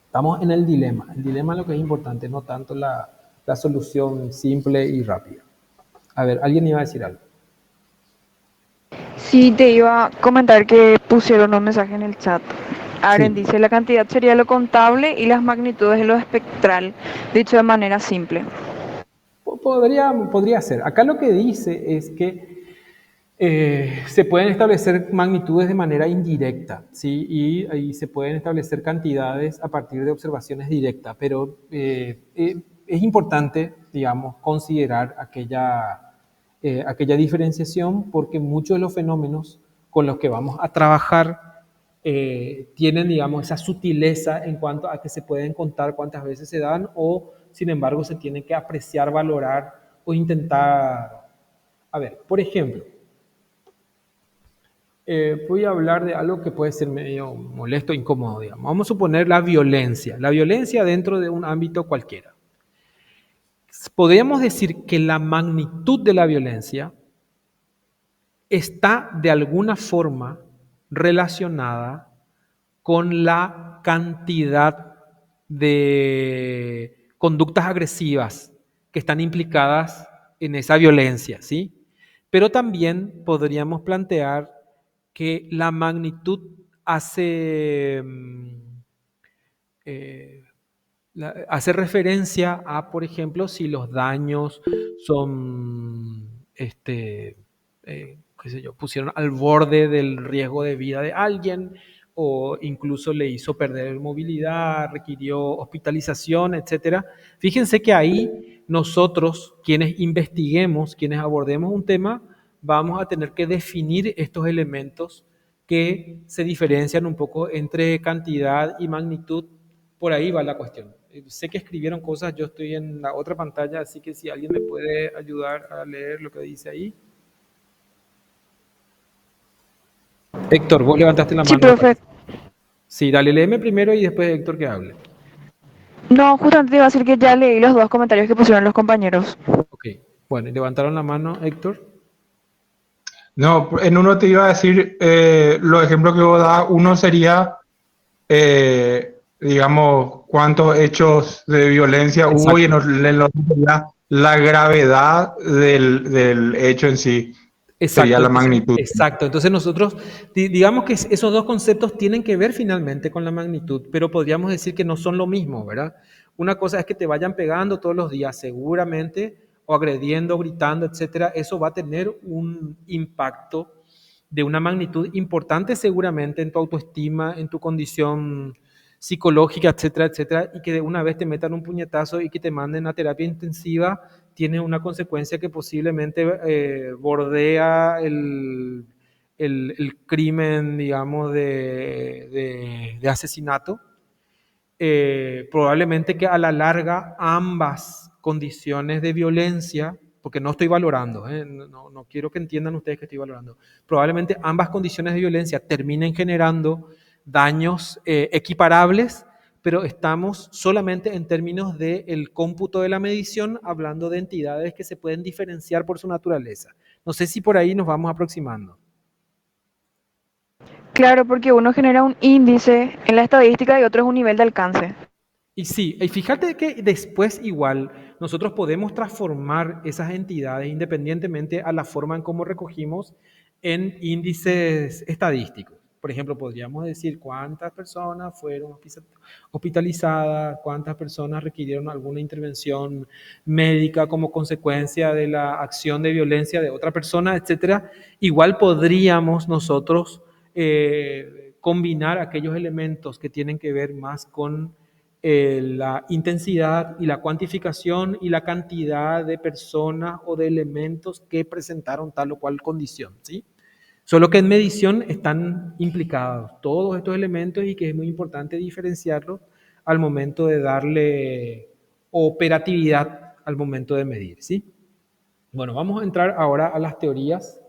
Estamos en el dilema. El dilema es lo que es importante, no tanto la solución simple y rápida. A ver, ¿alguien iba a decir algo? Sí, te iba a comentar que pusieron un mensaje en el chat. Aren Sí. dice, la cantidad sería lo contable y las magnitudes es lo espectral, dicho de manera simple. Podría ser. Acá lo que dice es que se pueden establecer magnitudes de manera indirecta, ¿sí? Y se pueden establecer cantidades a partir de observaciones directas, pero es importante, digamos, considerar aquella diferenciación porque muchos de los fenómenos con los que vamos a trabajar tienen, digamos, esa sutileza en cuanto a que se pueden contar cuántas veces se dan o, sin embargo, se tiene que apreciar, valorar o intentar. A ver, por ejemplo, voy a hablar de algo que puede ser medio molesto e incómodo, digamos. Vamos a suponer la violencia dentro de un ámbito cualquiera. Podríamos decir que la magnitud de la violencia está de alguna forma relacionada con la cantidad de conductas agresivas que están implicadas en esa violencia, ¿sí? Pero también podríamos plantear que la magnitud hace, hace referencia a, por ejemplo, si los daños son, qué sé yo, pusieron al borde del riesgo de vida de alguien o incluso le hizo perder movilidad, requirió hospitalización, etcétera. Fíjense que ahí nosotros, quienes investiguemos, quienes abordemos un tema, vamos a tener que definir estos elementos que se diferencian un poco entre cantidad y magnitud. Por ahí va la cuestión. Sé que escribieron cosas, yo estoy en la otra pantalla, así que si alguien me puede ayudar a leer lo que dice ahí. Héctor, vos levantaste la Sí, mano. profe. Sí, dale, léeme primero y después Héctor que hable. No, justamente te iba a decir que ya leí los dos comentarios que pusieron los compañeros. Ok, bueno, levantaron la mano, Héctor. No, en uno te iba a decir, los ejemplos que vos das, uno sería, digamos, cuántos hechos de violencia hubo y Exacto. en otro sería la gravedad del hecho en sí, sería Exacto, la entonces, magnitud. exacto. Entonces nosotros, digamos que esos dos conceptos tienen que ver finalmente con la magnitud, pero podríamos decir que no son lo mismo, ¿verdad? Una cosa es que te vayan pegando todos los días, seguramente, o agrediendo, gritando, etcétera. Eso va a tener un impacto de una magnitud importante seguramente en tu autoestima, en tu condición psicológica, etcétera, etcétera, y que de una vez te metan un puñetazo y que te manden a terapia intensiva, tiene una consecuencia que posiblemente bordea el crimen, digamos, de asesinato. Probablemente que a la larga ambas condiciones de violencia, porque no estoy valorando, no quiero que entiendan ustedes que estoy valorando, probablemente ambas condiciones de violencia terminen generando daños equiparables, pero estamos solamente en términos del cómputo de la medición, hablando de entidades que se pueden diferenciar por su naturaleza. No sé si por ahí nos vamos aproximando. Claro, porque uno genera un índice en la estadística y otro es un nivel de alcance. Y sí, y fíjate que después igual nosotros podemos transformar esas entidades independientemente a la forma en cómo recogimos en índices estadísticos. Por ejemplo, podríamos decir cuántas personas fueron hospitalizadas, cuántas personas requirieron alguna intervención médica como consecuencia de la acción de violencia de otra persona, etcétera. Igual podríamos nosotros combinar aquellos elementos que tienen que ver más con la intensidad y la cuantificación y la cantidad de personas o de elementos que presentaron tal o cual condición, ¿sí? Solo que en medición están implicados todos estos elementos y que es muy importante diferenciarlos al momento de darle operatividad al momento de medir, ¿sí? Bueno, vamos a entrar ahora a las teorías,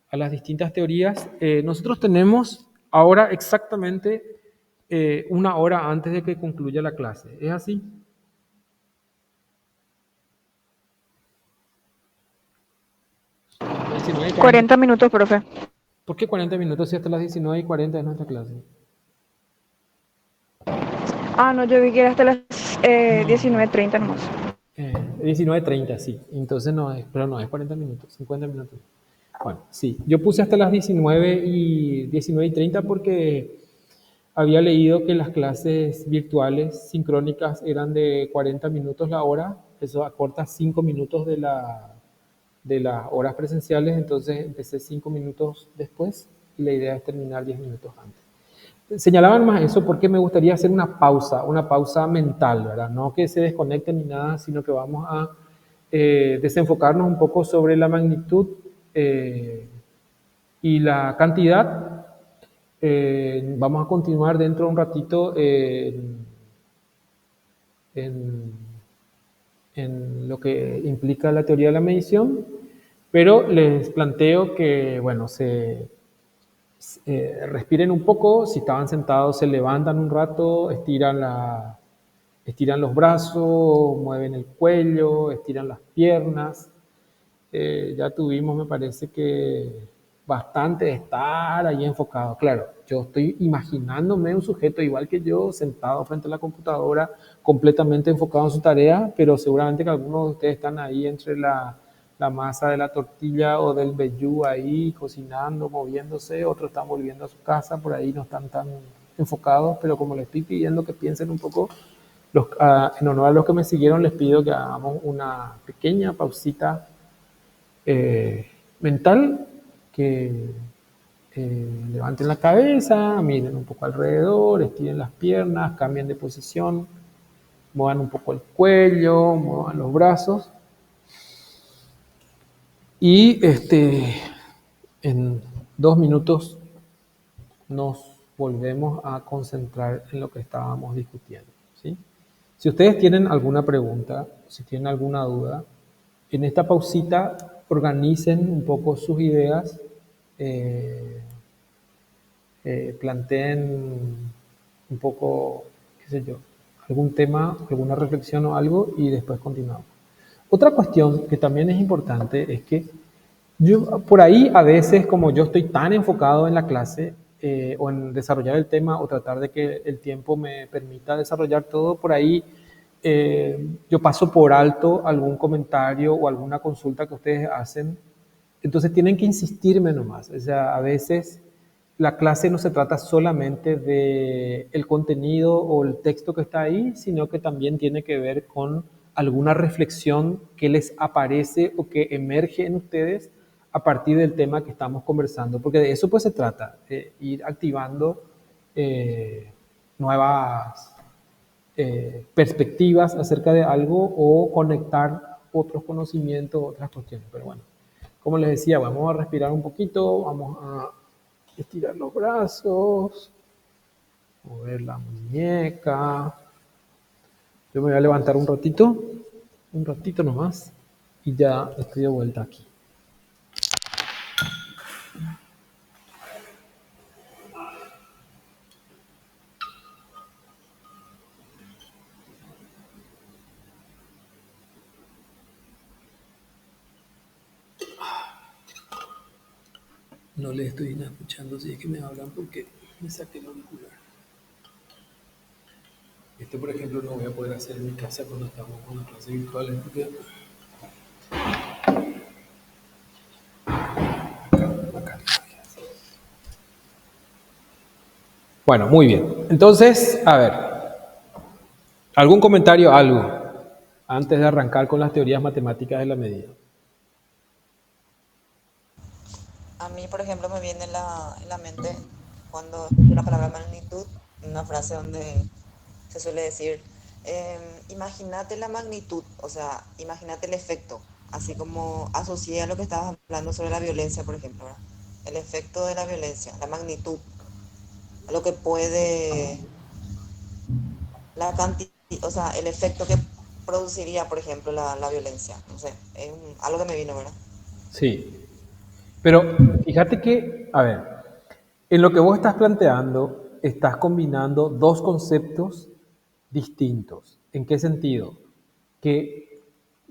a las distintas teorías. Nosotros tenemos ahora exactamente una hora antes de que concluya la clase. ¿Es así? ¿19:40? 40 minutos, profe. ¿Por qué 40 minutos si hasta las 19:40 es nuestra clase? Ah, no, yo vi que era hasta las 19:30 nomás. 19:30, sí. Entonces no es, pero no es 40 minutos, 50 minutos. Bueno, sí. Yo puse hasta las 19:30 porque había leído que las clases virtuales sincrónicas eran de 40 minutos la hora. Eso acorta 5 minutos de las horas presenciales, entonces empecé 5 minutos después y la idea es terminar 10 minutos antes. Señalaban más eso porque me gustaría hacer una pausa mental, ¿verdad? No que se desconecten ni nada, sino que vamos a desenfocarnos un poco sobre la magnitud y la cantidad. Vamos a continuar dentro de un ratito en lo que implica la teoría de la medición, pero les planteo que, bueno, respiren un poco, si estaban sentados se levantan un rato, estiran los brazos, mueven el cuello, estiran las piernas. Ya tuvimos, me parece que bastante de estar ahí enfocado. Claro, yo estoy imaginándome un sujeto igual que yo, sentado frente a la computadora, completamente enfocado en su tarea, pero seguramente que algunos de ustedes están ahí entre la masa de la tortilla o del vellú ahí, cocinando, moviéndose, otros están volviendo a su casa, por ahí no están tan enfocados, pero como les estoy pidiendo que piensen un poco, en honor a los que me siguieron, les pido que hagamos una pequeña pausita mental, que levanten la cabeza, miren un poco alrededor, estiren las piernas, cambien de posición, muevan un poco el cuello, muevan los brazos. Y en 2 minutos nos volvemos a concentrar en lo que estábamos discutiendo, ¿sí? Si ustedes tienen alguna pregunta, si tienen alguna duda, en esta pausita organicen un poco sus ideas, planteen un poco, qué sé yo, algún tema, alguna reflexión o algo y después continuamos. Otra cuestión que también es importante es que yo por ahí a veces, como yo estoy tan enfocado en la clase o en desarrollar el tema o tratar de que el tiempo me permita desarrollar todo, por ahí yo paso por alto algún comentario o alguna consulta que ustedes hacen. Entonces tienen que insistirme nomás. O sea, a veces la clase no se trata solamente de el contenido o el texto que está ahí, sino que también tiene que ver con alguna reflexión que les aparece o que emerge en ustedes a partir del tema que estamos conversando, porque de eso pues se trata, de ir activando nuevas perspectivas acerca de algo o conectar otros conocimientos, otras cuestiones. Pero bueno, como les decía, vamos a respirar un poquito, vamos a estirar los brazos, mover la muñeca. Yo me voy a levantar un ratito nomás, y ya estoy de vuelta aquí. No les estoy escuchando si es que me hablan porque me saqué el auricular. Esto, por ejemplo, no voy a poder hacer en mi casa cuando estamos con las clases virtuales porque bueno, muy bien. Entonces, a ver, ¿algún comentario, algo, antes de arrancar con las teorías matemáticas de la medida? A mí, por ejemplo, me viene en la mente cuando escucho la palabra magnitud, una frase donde se suele decir, imagínate la magnitud, o sea, imagínate el efecto, así como asocié a lo que estabas hablando sobre la violencia, por ejemplo, ¿verdad? El efecto de la violencia, la magnitud, lo que puede, la cantidad, o sea, el efecto que produciría, por ejemplo, la violencia, no sé, es algo que me vino, ¿verdad? Sí, pero fíjate que, a ver, en lo que vos estás planteando, estás combinando dos conceptos distintos. ¿En qué sentido? Que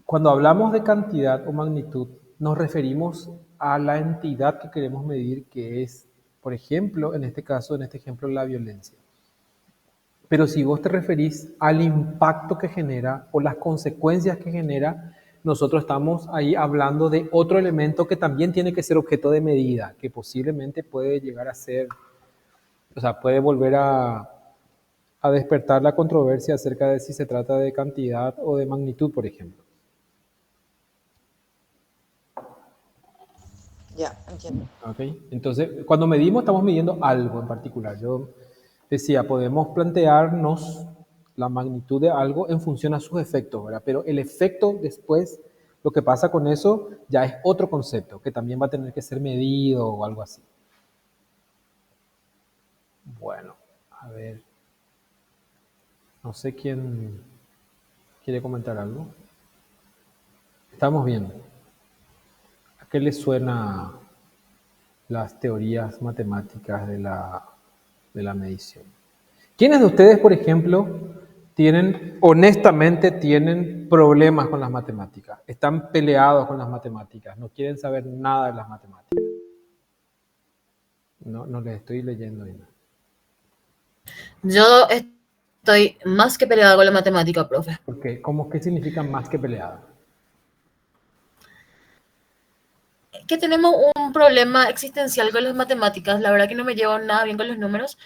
cuando hablamos de cantidad o magnitud, nos referimos a la entidad que queremos medir, que es, por ejemplo, en este caso, en este ejemplo, la violencia. Pero si vos te referís al impacto que genera o las consecuencias que genera, nosotros estamos ahí hablando de otro elemento que también tiene que ser objeto de medida, que posiblemente puede llegar a ser, o sea, puede volver a despertar la controversia acerca de si se trata de cantidad o de magnitud, por ejemplo. Ya, entiendo. ¿Okay? Entonces, cuando medimos, estamos midiendo algo en particular. Yo decía, podemos plantearnos la magnitud de algo en función a sus efectos, ¿verdad? Pero el efecto después, lo que pasa con eso, ya es otro concepto, que también va a tener que ser medido o algo así. Bueno, a ver. No sé quién quiere comentar algo. Estamos bien. ¿A qué les suena las teorías matemáticas de la medición? ¿Quiénes de ustedes, por ejemplo, honestamente tienen problemas con las matemáticas? Están peleados con las matemáticas, no quieren saber nada de las matemáticas. No les estoy leyendo ni nada. Yo estoy más que peleada con la matemática, profe. Porque, ¿qué significa más que peleada? Que tenemos un problema existencial con las matemáticas. La verdad que no me llevo nada bien con los números.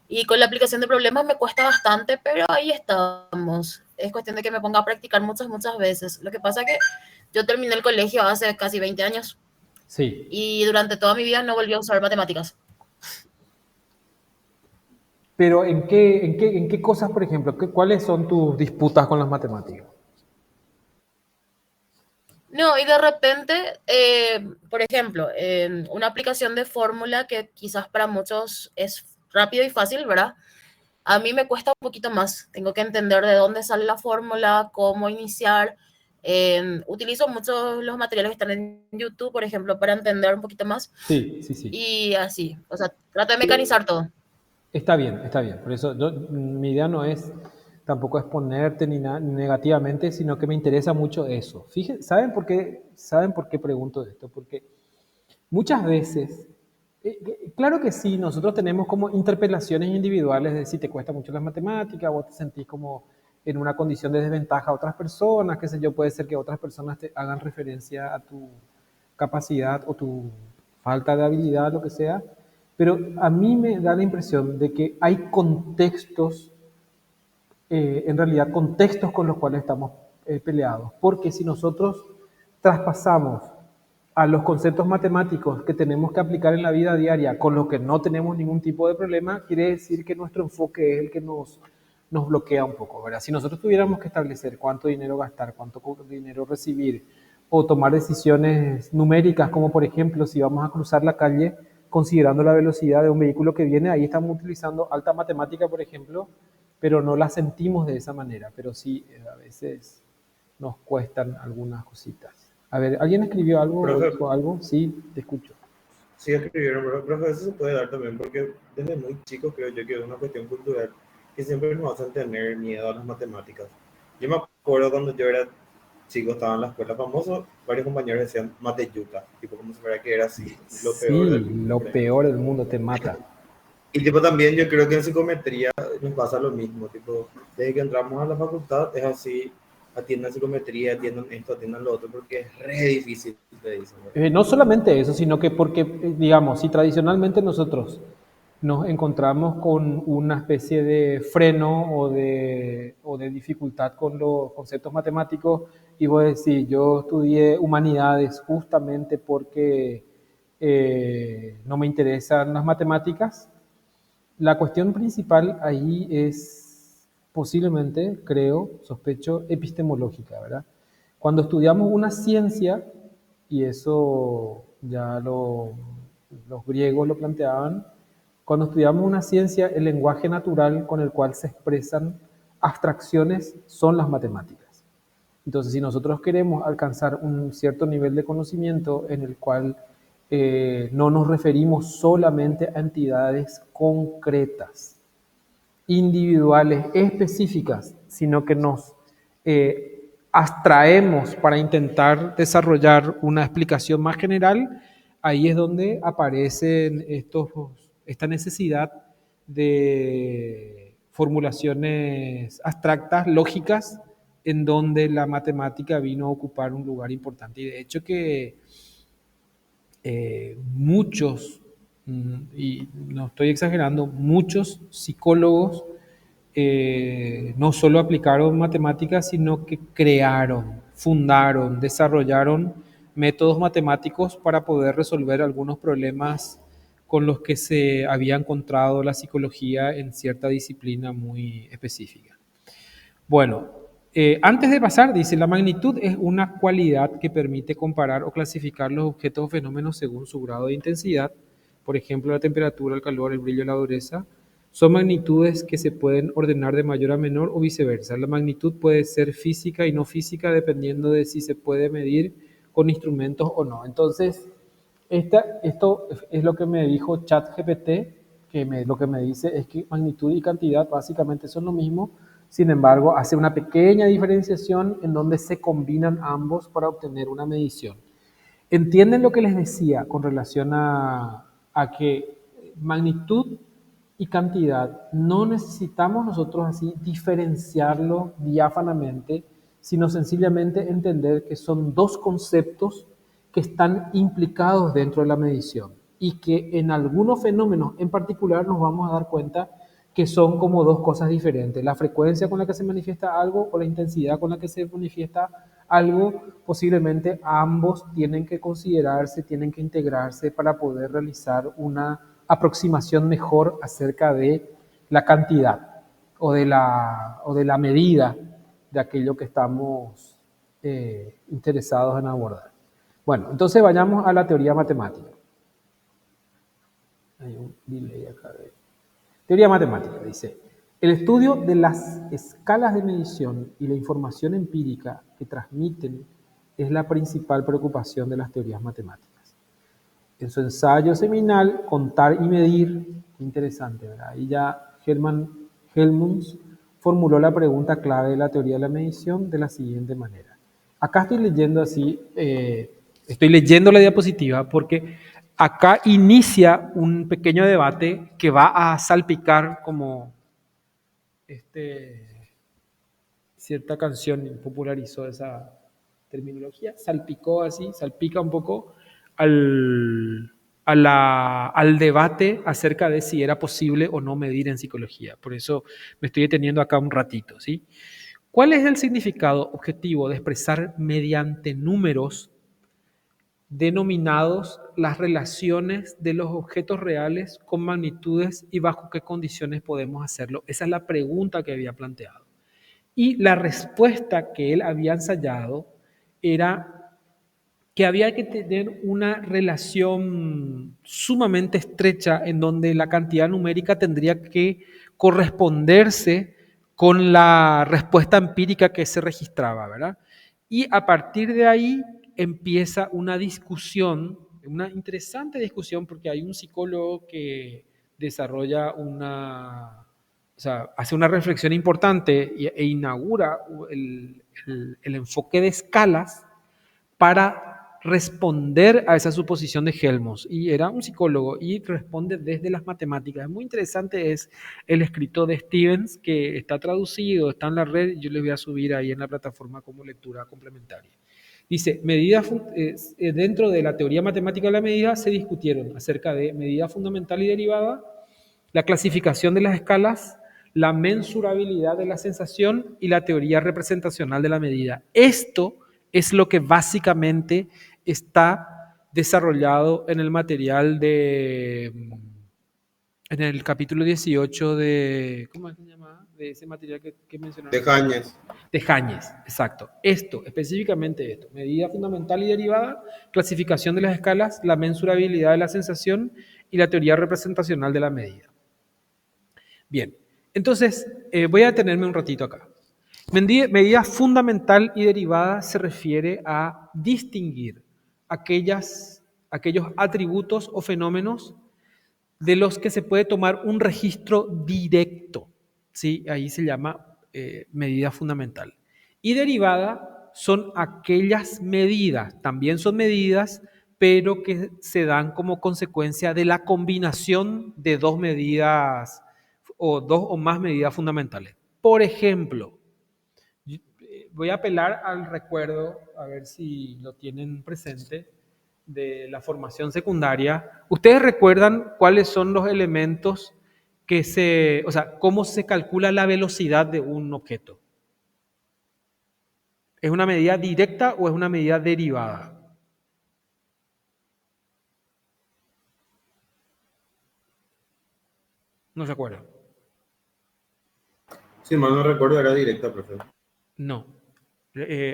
Y con la aplicación de problemas me cuesta bastante, pero ahí estamos. Es cuestión de que me ponga a practicar muchas veces. Lo que pasa es que yo terminé el colegio hace casi 20 años Sí. y durante toda mi vida no volví a usar matemáticas. Pero ¿en qué cosas, por ejemplo, cuáles son tus disputas con las matemáticas? No, y de repente, por ejemplo, una aplicación de fórmula que quizás para muchos es rápido y fácil, ¿verdad? A mí me cuesta un poquito más. Tengo que entender de dónde sale la fórmula, cómo iniciar. Utilizo mucho los materiales que están en YouTube, por ejemplo, para entender un poquito más. Sí. Y así, o sea, trato de mecanizar todo. Está bien. Por eso mi idea no es tampoco exponerte ni negativamente, sino que me interesa mucho eso. Fíjense, ¿saben por qué pregunto esto? Porque muchas veces, claro que sí, nosotros tenemos como interpelaciones individuales de si te cuesta mucho las matemáticas, vos te sentís como en una condición de desventaja a otras personas, qué sé yo, puede ser que otras personas te hagan referencia a tu capacidad o tu falta de habilidad, lo que sea, pero a mí me da la impresión de que hay contextos, en realidad contextos con los cuales estamos peleados, porque si nosotros traspasamos a los conceptos matemáticos que tenemos que aplicar en la vida diaria, con los que no tenemos ningún tipo de problema, quiere decir que nuestro enfoque es el que nos bloquea un poco, ¿verdad? Si nosotros tuviéramos que establecer cuánto dinero gastar, cuánto dinero recibir, o tomar decisiones numéricas, como por ejemplo, si vamos a cruzar la calle, considerando la velocidad de un vehículo que viene, ahí estamos utilizando alta matemática, por ejemplo, pero no la sentimos de esa manera, pero sí, a veces nos cuestan algunas cositas. A ver, ¿alguien escribió algo o Profe, dijo algo? Sí, te escucho. sí escribieron, pero profe, eso se puede dar también, porque desde muy chicos creo yo que es una cuestión cultural que siempre nos hacen tener miedo a las matemáticas. Yo me acuerdo cuando yo era chico, estaba en la escuela famoso, varios compañeros decían mateyuca, tipo como si fuera que era así, lo peor del Sí, mundo. lo peor del mundo te mata. Y tipo también yo creo que en psicometría nos pasa lo mismo, tipo, desde que entramos a la facultad es así, atiendan psicometría, atiendan esto, atiendan lo otro, porque es re difícil, te dicen, ¿verdad? No solamente eso, sino que porque, digamos, si tradicionalmente nosotros nos encontramos con una especie de freno o de dificultad con los conceptos matemáticos, y vos decís, yo estudié humanidades justamente porque no me interesan las matemáticas. La cuestión principal ahí es posiblemente, creo, sospecho, epistemológica, ¿verdad? Cuando estudiamos una ciencia, y eso ya los griegos lo planteaban, cuando estudiamos una ciencia, el lenguaje natural con el cual se expresan abstracciones son las matemáticas. Entonces, si nosotros queremos alcanzar un cierto nivel de conocimiento en el cual no nos referimos solamente a entidades concretas, individuales, específicas, sino que nos abstraemos para intentar desarrollar una explicación más general, ahí es donde aparecen esta necesidad de formulaciones abstractas, lógicas, en donde la matemática vino a ocupar un lugar importante. Y de hecho que muchos, y no estoy exagerando, muchos psicólogos no solo aplicaron matemáticas, sino que crearon, fundaron, desarrollaron métodos matemáticos para poder resolver algunos problemas con los que se había encontrado la psicología en cierta disciplina muy específica. Bueno, antes de pasar, dice, la magnitud es una cualidad que permite comparar o clasificar los objetos o fenómenos según su grado de intensidad, por ejemplo, la temperatura, el calor, el brillo, la dureza. Son magnitudes que se pueden ordenar de mayor a menor o viceversa. La magnitud puede ser física y no física dependiendo de si se puede medir con instrumentos o no. Entonces, esto es lo que me dijo ChatGPT, lo que me dice es que magnitud y cantidad básicamente son lo mismo. Sin embargo, hace una pequeña diferenciación en donde se combinan ambos para obtener una medición. ¿Entienden lo que les decía con relación a que magnitud y cantidad no necesitamos nosotros así diferenciarlo diáfanamente, sino sencillamente entender que son dos conceptos que están implicados dentro de la medición y que en algunos fenómenos en particular nos vamos a dar cuenta que son como dos cosas diferentes. La frecuencia con la que se manifiesta algo o la intensidad con la que se manifiesta algo, posiblemente ambos tienen que considerarse, tienen que integrarse para poder realizar una aproximación mejor acerca de la cantidad o de la medida de aquello que estamos interesados en abordar. Bueno, entonces vayamos a la teoría matemática. Hay un delay acá. Teoría matemática, dice: el estudio de las escalas de medición y la información empírica que transmiten es la principal preocupación de las teorías matemáticas. En su ensayo seminal, Contar y medir, interesante, ¿verdad? Ahí ya Hermann Helmholtz formuló la pregunta clave de la teoría de la medición de la siguiente manera. Acá estoy leyendo así, estoy leyendo la diapositiva porque acá inicia un pequeño debate que va a salpicar como cierta canción popularizó esa terminología, salpicó así, salpica un poco al debate acerca de si era posible o no medir en psicología. Por eso me estoy deteniendo acá un ratito, ¿sí? ¿Cuál es el significado objetivo de expresar mediante números denominados las relaciones de los objetos reales con magnitudes y bajo qué condiciones podemos hacerlo? Esa es la pregunta que había planteado. Y la respuesta que él había ensayado era que había que tener una relación sumamente estrecha en donde la cantidad numérica tendría que corresponderse con la respuesta empírica que se registraba, ¿verdad? Y a partir de ahí empieza una discusión, una interesante discusión, porque hay un psicólogo que desarrolla hace una reflexión importante e inaugura el enfoque de escalas para responder a esa suposición de Helmholtz. Y era un psicólogo y responde desde las matemáticas. Muy interesante es el escrito de Stevens, que está traducido, está en la red, yo les voy a subir ahí en la plataforma como lectura complementaria. Dice, dentro de la teoría matemática de la medida se discutieron acerca de medida fundamental y derivada, la clasificación de las escalas, la mensurabilidad de la sensación y la teoría representacional de la medida. Esto es lo que básicamente está desarrollado en el material en el capítulo 18 de, ¿cómo se llama? De ese material que mencionaron. De Jañez. De Jañez, exacto. Esto, específicamente esto, medida fundamental y derivada, clasificación de las escalas, la mensurabilidad de la sensación y la teoría representacional de la medida. Bien, entonces voy a detenerme un ratito acá. Medida fundamental y derivada se refiere a distinguir aquellos atributos o fenómenos de los que se puede tomar un registro directo, ¿sí? Ahí se llama medida fundamental. Y derivada son aquellas medidas, también son medidas, pero que se dan como consecuencia de la combinación de dos medidas o dos o más medidas fundamentales. Por ejemplo, voy a apelar al recuerdo, a ver si lo tienen presente, de la formación secundaria. ¿Ustedes recuerdan cuáles son los elementos cómo se calcula la velocidad de un objeto? ¿Es una medida directa o es una medida derivada? No se acuerdan. Si mal no recuerdo, era directa, profe. No.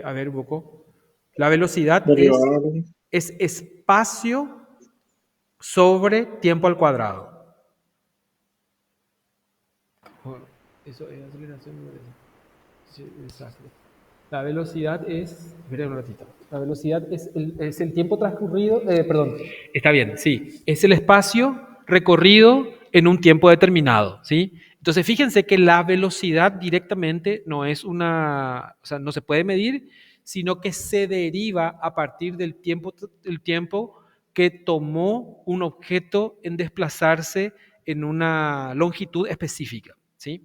A ver, Boco. La velocidad es espacio sobre tiempo al cuadrado. Eso es aceleración. Sí, exacto. La velocidad es... Espera un ratito. La velocidad es el tiempo transcurrido... perdón. Está bien, sí. Es el espacio recorrido en un tiempo determinado, ¿sí? Entonces, fíjense que la velocidad directamente no es no se puede medir, sino que se deriva a partir del tiempo que tomó un objeto en desplazarse en una longitud específica, ¿sí?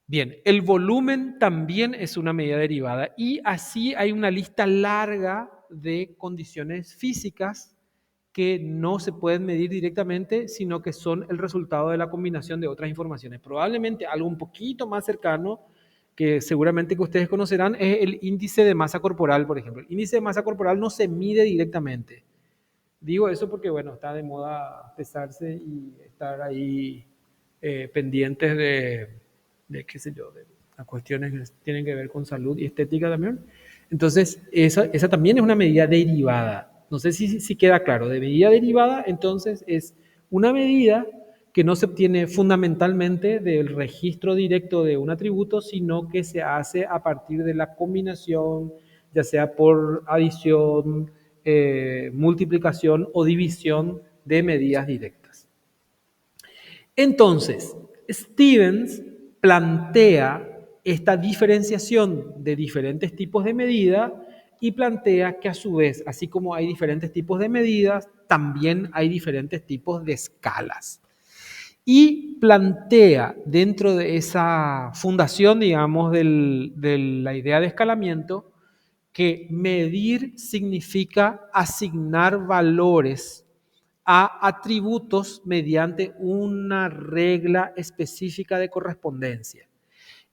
Bien, el volumen también es una medida derivada y así hay una lista larga de condiciones físicas que no se pueden medir directamente, sino que son el resultado de la combinación de otras informaciones. Probablemente algo un poquito más cercano, que seguramente que ustedes conocerán, es el índice de masa corporal, por ejemplo. El índice de masa corporal no se mide directamente. Digo eso porque, bueno, está de moda pesarse y estar ahí pendientes de, qué sé yo, de las cuestiones que tienen que ver con salud y estética también. Entonces, esa también es una medida derivada. No sé si queda claro. De medida derivada, entonces, es una medida que no se obtiene fundamentalmente del registro directo de un atributo, sino que se hace a partir de la combinación, ya sea por adición, multiplicación o división de medidas directas. Entonces, Stevens plantea esta diferenciación de diferentes tipos de medida y plantea que a su vez, así como hay diferentes tipos de medidas, también hay diferentes tipos de escalas. Y plantea dentro de esa fundación, digamos, de la idea de escalamiento, que medir significa asignar valores a atributos mediante una regla específica de correspondencia.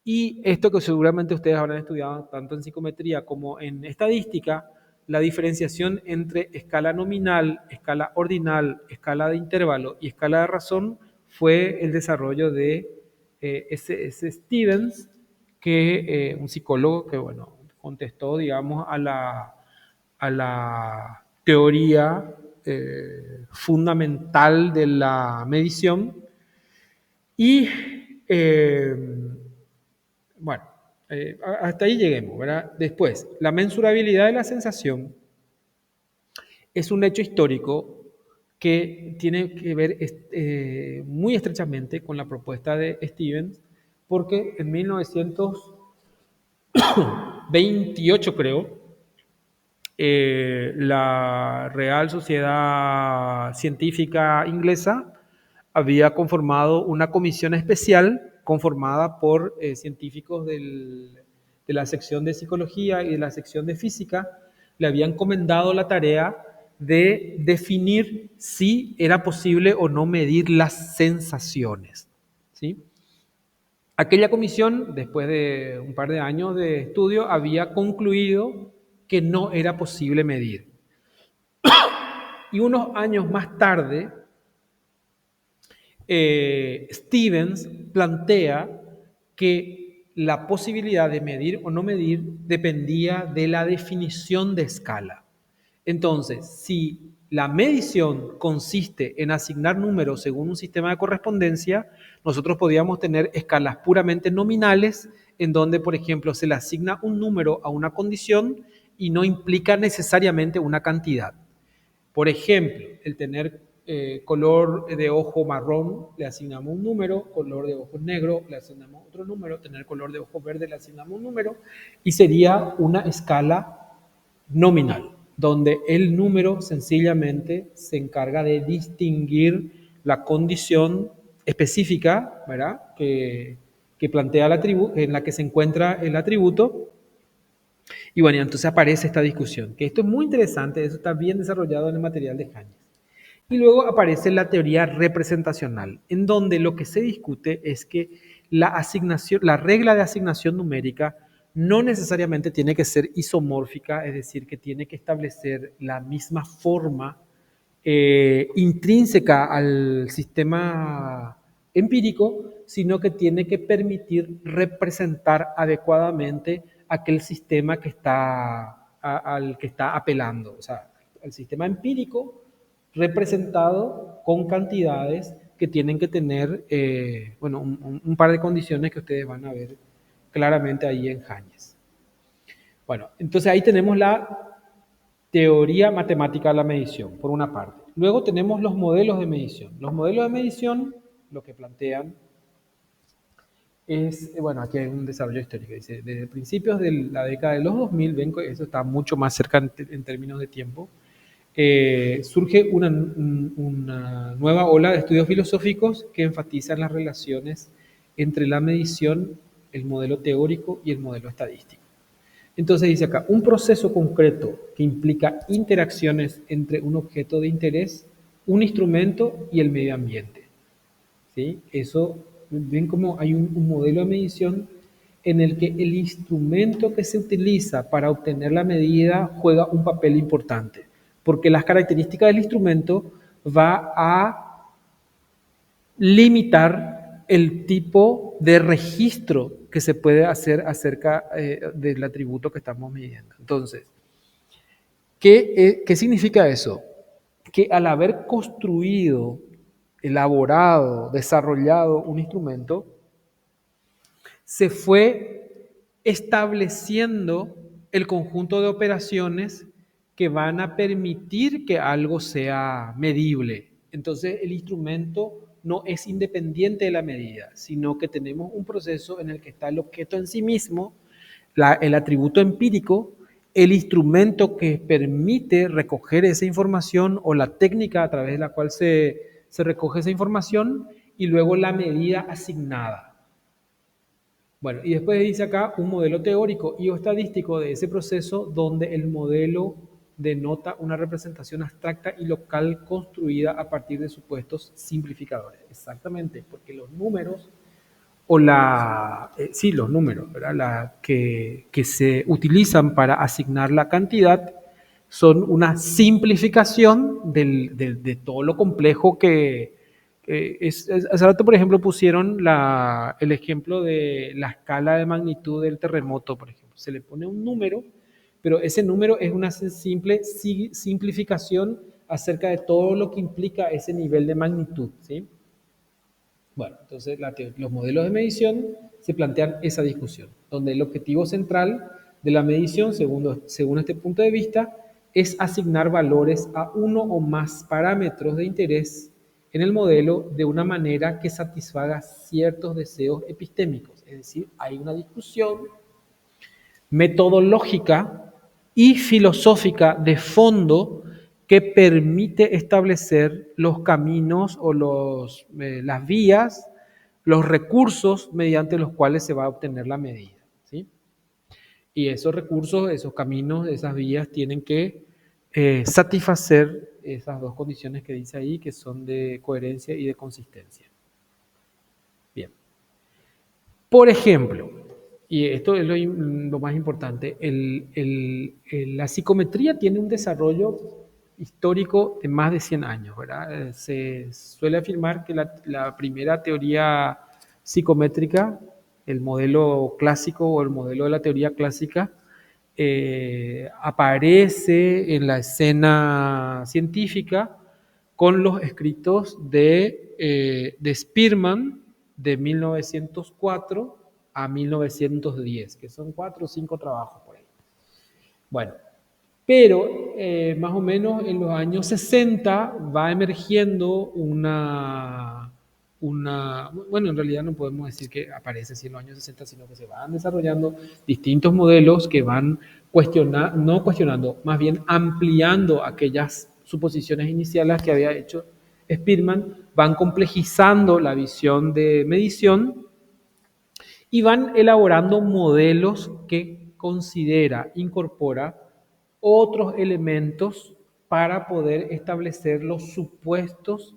Y esto que seguramente ustedes habrán estudiado tanto en psicometría como en estadística, la diferenciación entre escala nominal, escala ordinal, escala de intervalo y escala de razón fue el desarrollo de ese Stevens, que un psicólogo que, bueno, contestó, digamos, a la teoría fundamental de la medición. Y bueno, hasta ahí lleguemos, ¿verdad? Después, la mensurabilidad de la sensación es un hecho histórico que tiene que ver muy estrechamente con la propuesta de Stevens, porque en 1928, creo, la Real Sociedad Científica Inglesa había conformado una comisión especial conformada por científicos de la sección de psicología y de la sección de física. Le habían encomendado la tarea de definir si era posible o no medir las sensaciones, ¿sí? Aquella comisión, después de un par de años de estudio, había concluido que no era posible medir. Y unos años más tarde, Stevens plantea que la posibilidad de medir o no medir dependía de la definición de escala. Entonces, si la medición consiste en asignar números según un sistema de correspondencia, nosotros podíamos tener escalas puramente nominales, en donde, por ejemplo, se le asigna un número a una condición y no implica necesariamente una cantidad. Por ejemplo, el tener color de ojo marrón, le asignamos un número, color de ojo negro, le asignamos otro número, tener color de ojo verde, le asignamos un número, y sería una escala nominal, donde el número sencillamente se encarga de distinguir la condición específica, ¿verdad?, que plantea el atributo, en la que se encuentra el atributo. Y bueno, entonces aparece esta discusión, que esto es muy interesante, eso está bien desarrollado en el material de Hayes. Y luego aparece la teoría representacional, en donde lo que se discute es que la regla de asignación numérica no necesariamente tiene que ser isomórfica, es decir, que tiene que establecer la misma forma intrínseca al sistema empírico, sino que tiene que permitir representar adecuadamente aquel sistema al que está apelando, o sea, al sistema empírico representado con cantidades que tienen que tener, bueno, un par de condiciones que ustedes van a ver claramente ahí en Hayes. Bueno, entonces ahí tenemos la teoría matemática de la medición, por una parte. Luego tenemos los modelos de medición. Los modelos de medición, lo que plantean es, bueno, aquí hay un desarrollo histórico, dice, desde principios de la década de los 2000, ven que eso está mucho más cerca en términos de tiempo, surge una nueva ola de estudios filosóficos que enfatizan las relaciones entre la medición, el modelo teórico y el modelo estadístico. Entonces dice acá, un proceso concreto que implica interacciones entre un objeto de interés, un instrumento y el medio ambiente. ¿Sí? Eso, ven como hay un modelo de medición en el que el instrumento que se utiliza para obtener la medida juega un papel importante, porque las características del instrumento va a limitar el tipo de registro que se puede hacer acerca del atributo que estamos midiendo. Entonces, ¿qué significa eso? Que al haber construido, elaborado, desarrollado un instrumento, se fue estableciendo el conjunto de operaciones que van a permitir que algo sea medible. Entonces, el instrumento no es independiente de la medida, sino que tenemos un proceso en el que está el objeto en sí mismo, el atributo empírico, el instrumento que permite recoger esa información o la técnica a través de la cual se recoge esa información y luego la medida asignada. Bueno, y después dice acá un modelo teórico y estadístico de ese proceso donde el modelo denota una representación abstracta y local construida a partir de supuestos simplificadores. Exactamente, porque los números los números, ¿verdad? Que se utilizan para asignar la cantidad son una simplificación de todo lo complejo que hace rato, por ejemplo, pusieron el ejemplo de la escala de magnitud del terremoto, por ejemplo. Se le pone un número, pero ese número es una simple simplificación acerca de todo lo que implica ese nivel de magnitud, ¿sí? Bueno, entonces los modelos de medición se plantean esa discusión, donde el objetivo central de la medición, según este punto de vista, es asignar valores a uno o más parámetros de interés en el modelo de una manera que satisfaga ciertos deseos epistémicos. Es decir, hay una discusión metodológica y filosófica de fondo que permite establecer los caminos o las vías, los recursos mediante los cuales se va a obtener la medida, ¿sí? Y esos recursos, esos caminos, esas vías tienen que satisfacer esas dos condiciones que dice ahí, que son de coherencia y de consistencia. Bien. Por ejemplo, y esto es lo más importante, la psicometría tiene un desarrollo histórico de más de 100 años, ¿verdad? Se suele afirmar que la primera teoría psicométrica, el modelo clásico o el modelo de la teoría clásica, aparece en la escena científica con los escritos de Spearman de 1904 a 1910, que son 4 o 5 trabajos por ahí. Bueno, pero más o menos en los años 60 va emergiendo bueno, en realidad no podemos decir que aparece así en los años 60, sino que se van desarrollando distintos modelos que van más bien ampliando aquellas suposiciones iniciales que había hecho Spearman, van complejizando la visión de medición y van elaborando modelos que incorpora otros elementos para poder establecer los supuestos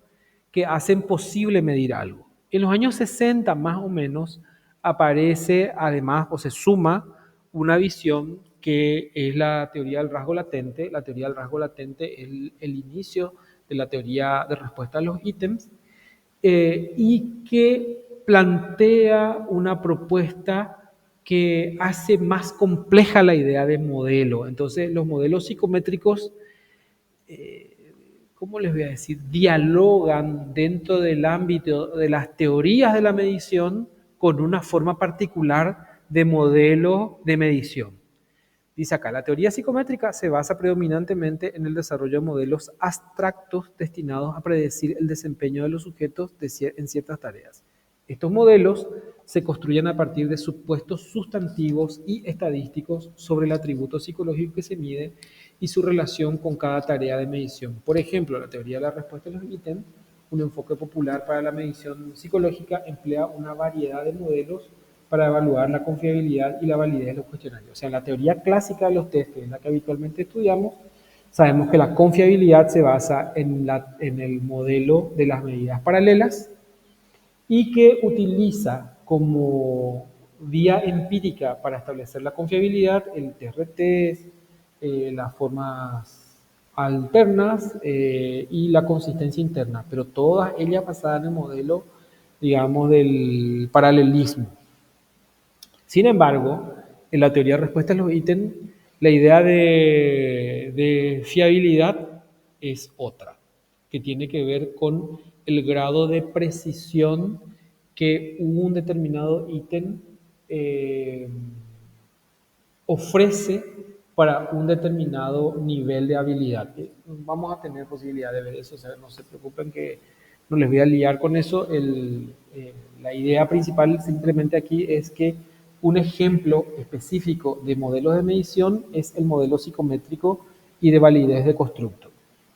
que hacen posible medir algo. En los años 60 más o menos aparece además o se suma una visión que es la teoría del rasgo latente. La teoría del rasgo latente es el inicio de la teoría de respuesta a los ítems y que plantea una propuesta que hace más compleja la idea de modelo. Entonces, los modelos psicométricos, ¿cómo les voy a decir? Dialogan dentro del ámbito de las teorías de la medición con una forma particular de modelo de medición. Dice acá, la teoría psicométrica se basa predominantemente en el desarrollo de modelos abstractos destinados a predecir el desempeño de los sujetos en ciertas tareas. Estos modelos se construyen a partir de supuestos sustantivos y estadísticos sobre el atributo psicológico que se mide y su relación con cada tarea de medición. Por ejemplo, la teoría de la respuesta de los ítems, un enfoque popular para la medición psicológica, emplea una variedad de modelos para evaluar la confiabilidad y la validez de los cuestionarios. O sea, en la teoría clásica de los test, que es la que habitualmente estudiamos, sabemos que la confiabilidad se basa en el modelo de las medidas paralelas y que utiliza como vía empírica para establecer la confiabilidad el TRT, las formas alternas y la consistencia interna, pero todas ellas basadas en el modelo, digamos, del paralelismo. Sin embargo, en la teoría de respuesta a los ítems, la idea de fiabilidad es otra, que tiene que ver con el grado de precisión que un determinado ítem ofrece para un determinado nivel de habilidad. Vamos a tener posibilidad de ver eso, o sea, no se preocupen que no les voy a liar con eso. La idea principal simplemente aquí es que un ejemplo específico de modelos de medición es el modelo psicométrico y de validez de constructo,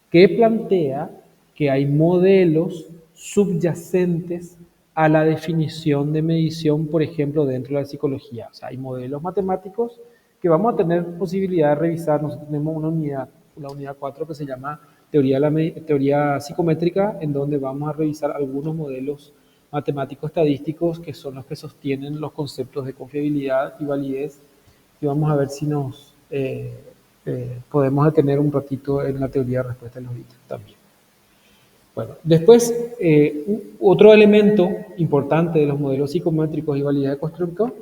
que plantea que hay modelos subyacentes a la definición de medición, por ejemplo, dentro de la psicología. O sea, hay modelos matemáticos que vamos a tener posibilidad de revisar. Nosotros tenemos una unidad, la unidad 4, que se llama teoría psicométrica, en donde vamos a revisar algunos modelos matemáticos estadísticos que son los que sostienen los conceptos de confiabilidad y validez, y vamos a ver si nos podemos detener un ratito en la teoría de respuesta de los ítems también. Bueno, después, otro elemento importante de los modelos psicométricos y validez de constructo,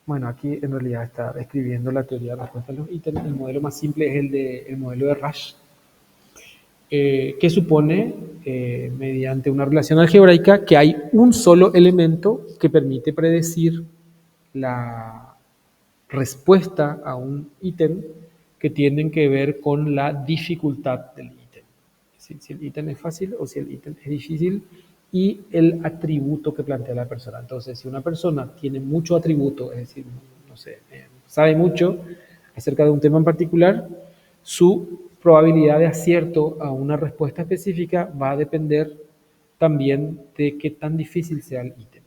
bueno, aquí en realidad está describiendo la teoría de respuesta a los ítems. El modelo más simple es el modelo de Rasch, que supone, mediante una relación algebraica, que hay un solo elemento que permite predecir la respuesta a un ítem que tienen que ver con la dificultad del ítem. Es decir, si el ítem es fácil o si el ítem es difícil, y el atributo que plantea la persona. Entonces, si una persona tiene mucho atributo, es decir, no sé, sabe mucho acerca de un tema en particular, su probabilidad de acierto a una respuesta específica va a depender también de qué tan difícil sea el ítem.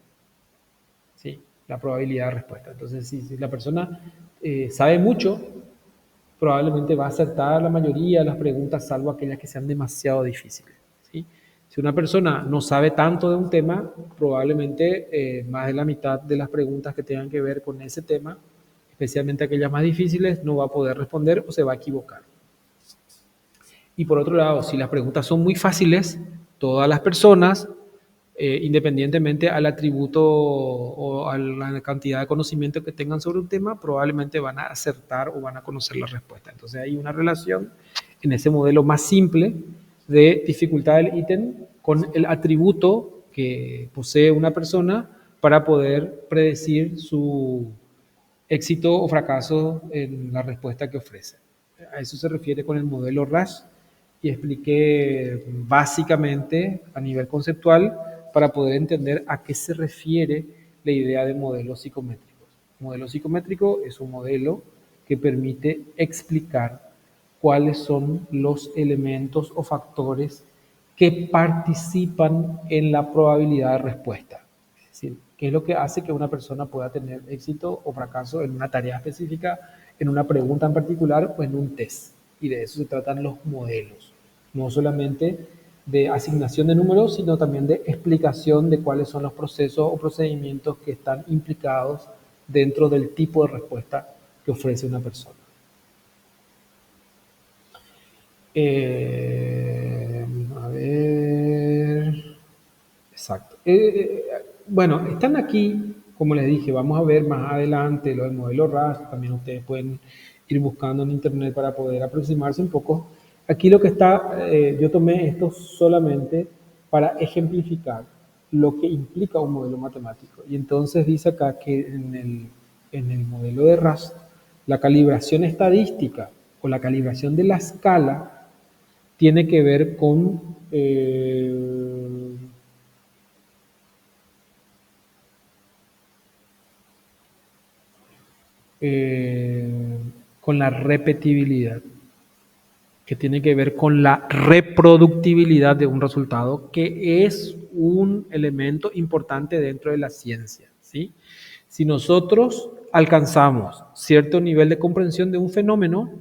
¿Sí? La probabilidad de respuesta. Entonces, si la persona sabe mucho, probablemente va a acertar la mayoría de las preguntas, salvo aquellas que sean demasiado difíciles. ¿Sí? Si una persona no sabe tanto de un tema, probablemente más de la mitad de las preguntas que tengan que ver con ese tema, especialmente aquellas más difíciles, no va a poder responder o se va a equivocar. Y por otro lado, si las preguntas son muy fáciles, todas las personas, independientemente al atributo o a la cantidad de conocimiento que tengan sobre un tema, probablemente van a acertar o van a conocer la respuesta. Entonces hay una relación en ese modelo más simple de dificultad del ítem con el atributo que posee una persona para poder predecir su éxito o fracaso en la respuesta que ofrece. A eso se refiere con el modelo Rasch, y expliqué básicamente a nivel conceptual para poder entender a qué se refiere la idea de modelos psicométricos. Un modelo psicométrico es un modelo que permite explicar cuáles son los elementos o factores que participan en la probabilidad de respuesta. Es decir, qué es lo que hace que una persona pueda tener éxito o fracaso en una tarea específica, en una pregunta en particular o en un test. Y de eso se tratan los modelos, no solamente de asignación de números, sino también de explicación de cuáles son los procesos o procedimientos que están implicados dentro del tipo de respuesta que ofrece una persona. A ver. Exacto. Bueno, están aquí, como les dije, vamos a ver más adelante lo del modelo Rasch. También ustedes pueden ir buscando en internet para poder aproximarse un poco. Aquí lo que está, yo tomé esto solamente para ejemplificar lo que implica un modelo matemático. Y entonces dice acá que en el modelo de Rasch, la calibración estadística o la calibración de la escala tiene que ver con con la repetibilidad, que tiene que ver con la reproductibilidad de un resultado, que es un elemento importante dentro de la ciencia, ¿sí? Si nosotros alcanzamos cierto nivel de comprensión de un fenómeno,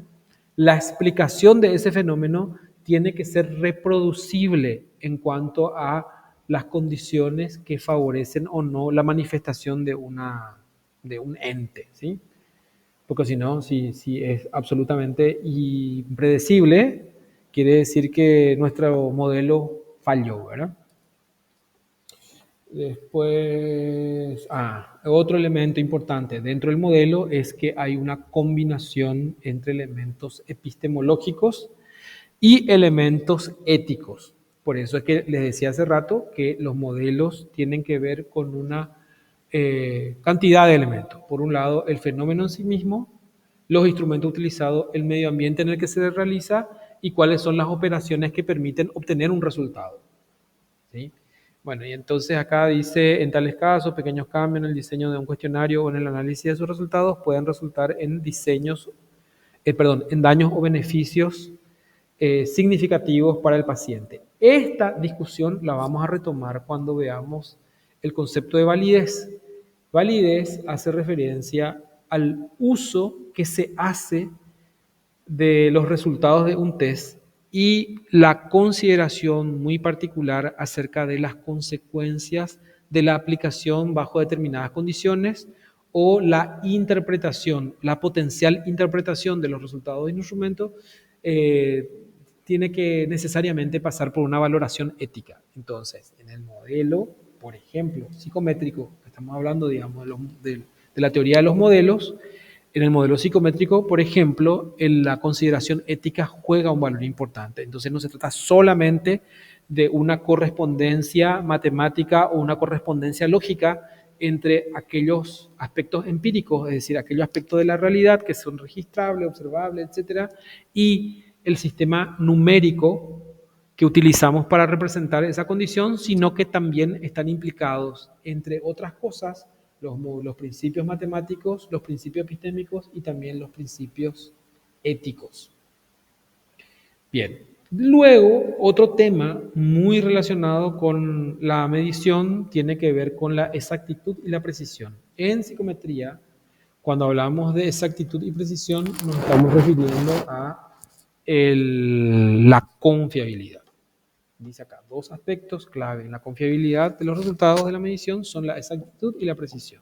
la explicación de ese fenómeno tiene que ser reproducible en cuanto a las condiciones que favorecen o no la manifestación de un ente, ¿sí? Porque si no, si es absolutamente impredecible, quiere decir que nuestro modelo falló, ¿verdad? Después, otro elemento importante dentro del modelo es que hay una combinación entre elementos epistemológicos y elementos éticos. Por eso es que les decía hace rato que los modelos tienen que ver con una cantidad de elementos. Por un lado, el fenómeno en sí mismo, los instrumentos utilizados, el medio ambiente en el que se realiza y cuáles son las operaciones que permiten obtener un resultado, ¿sí? Bueno, y entonces acá dice, en tales casos, pequeños cambios en el diseño de un cuestionario o en el análisis de sus resultados pueden resultar en en daños o beneficios significativos para el paciente. Esta discusión la vamos a retomar cuando veamos el concepto de validez. Validez hace referencia al uso que se hace de los resultados de un test y la consideración muy particular acerca de las consecuencias de la aplicación bajo determinadas condiciones o la interpretación, la potencial interpretación de los resultados de un instrumento tiene que necesariamente pasar por una valoración ética. Entonces, en el modelo, por ejemplo, psicométrico, estamos hablando, digamos, de la teoría de los modelos. En el modelo psicométrico, por ejemplo, la consideración ética juega un valor importante. Entonces no se trata solamente de una correspondencia matemática o una correspondencia lógica entre aquellos aspectos empíricos, es decir, aquellos aspectos de la realidad que son registrables, observables, etcétera, y el sistema numérico que utilizamos para representar esa condición, sino que también están implicados, entre otras cosas, los principios matemáticos, los principios epistémicos y también los principios éticos. Bien, luego otro tema muy relacionado con la medición tiene que ver con la exactitud y la precisión. En psicometría, cuando hablamos de exactitud y precisión, nos estamos refiriendo a la confiabilidad. Dice acá, dos aspectos clave en la confiabilidad de los resultados de la medición son la exactitud y la precisión.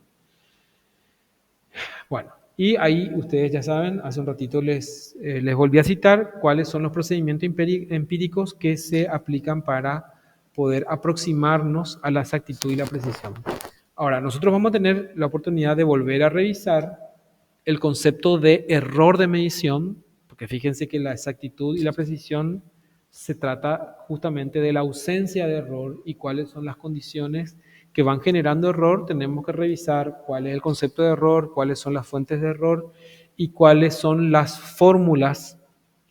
Bueno, y ahí ustedes ya saben, hace un ratito les volví a citar cuáles son los procedimientos empíricos que se aplican para poder aproximarnos a la exactitud y la precisión. Ahora, nosotros vamos a tener la oportunidad de volver a revisar el concepto de error de medición, porque fíjense que la exactitud y la precisión se trata justamente de la ausencia de error y cuáles son las condiciones que van generando error. Tenemos que revisar cuál es el concepto de error, cuáles son las fuentes de error y cuáles son las fórmulas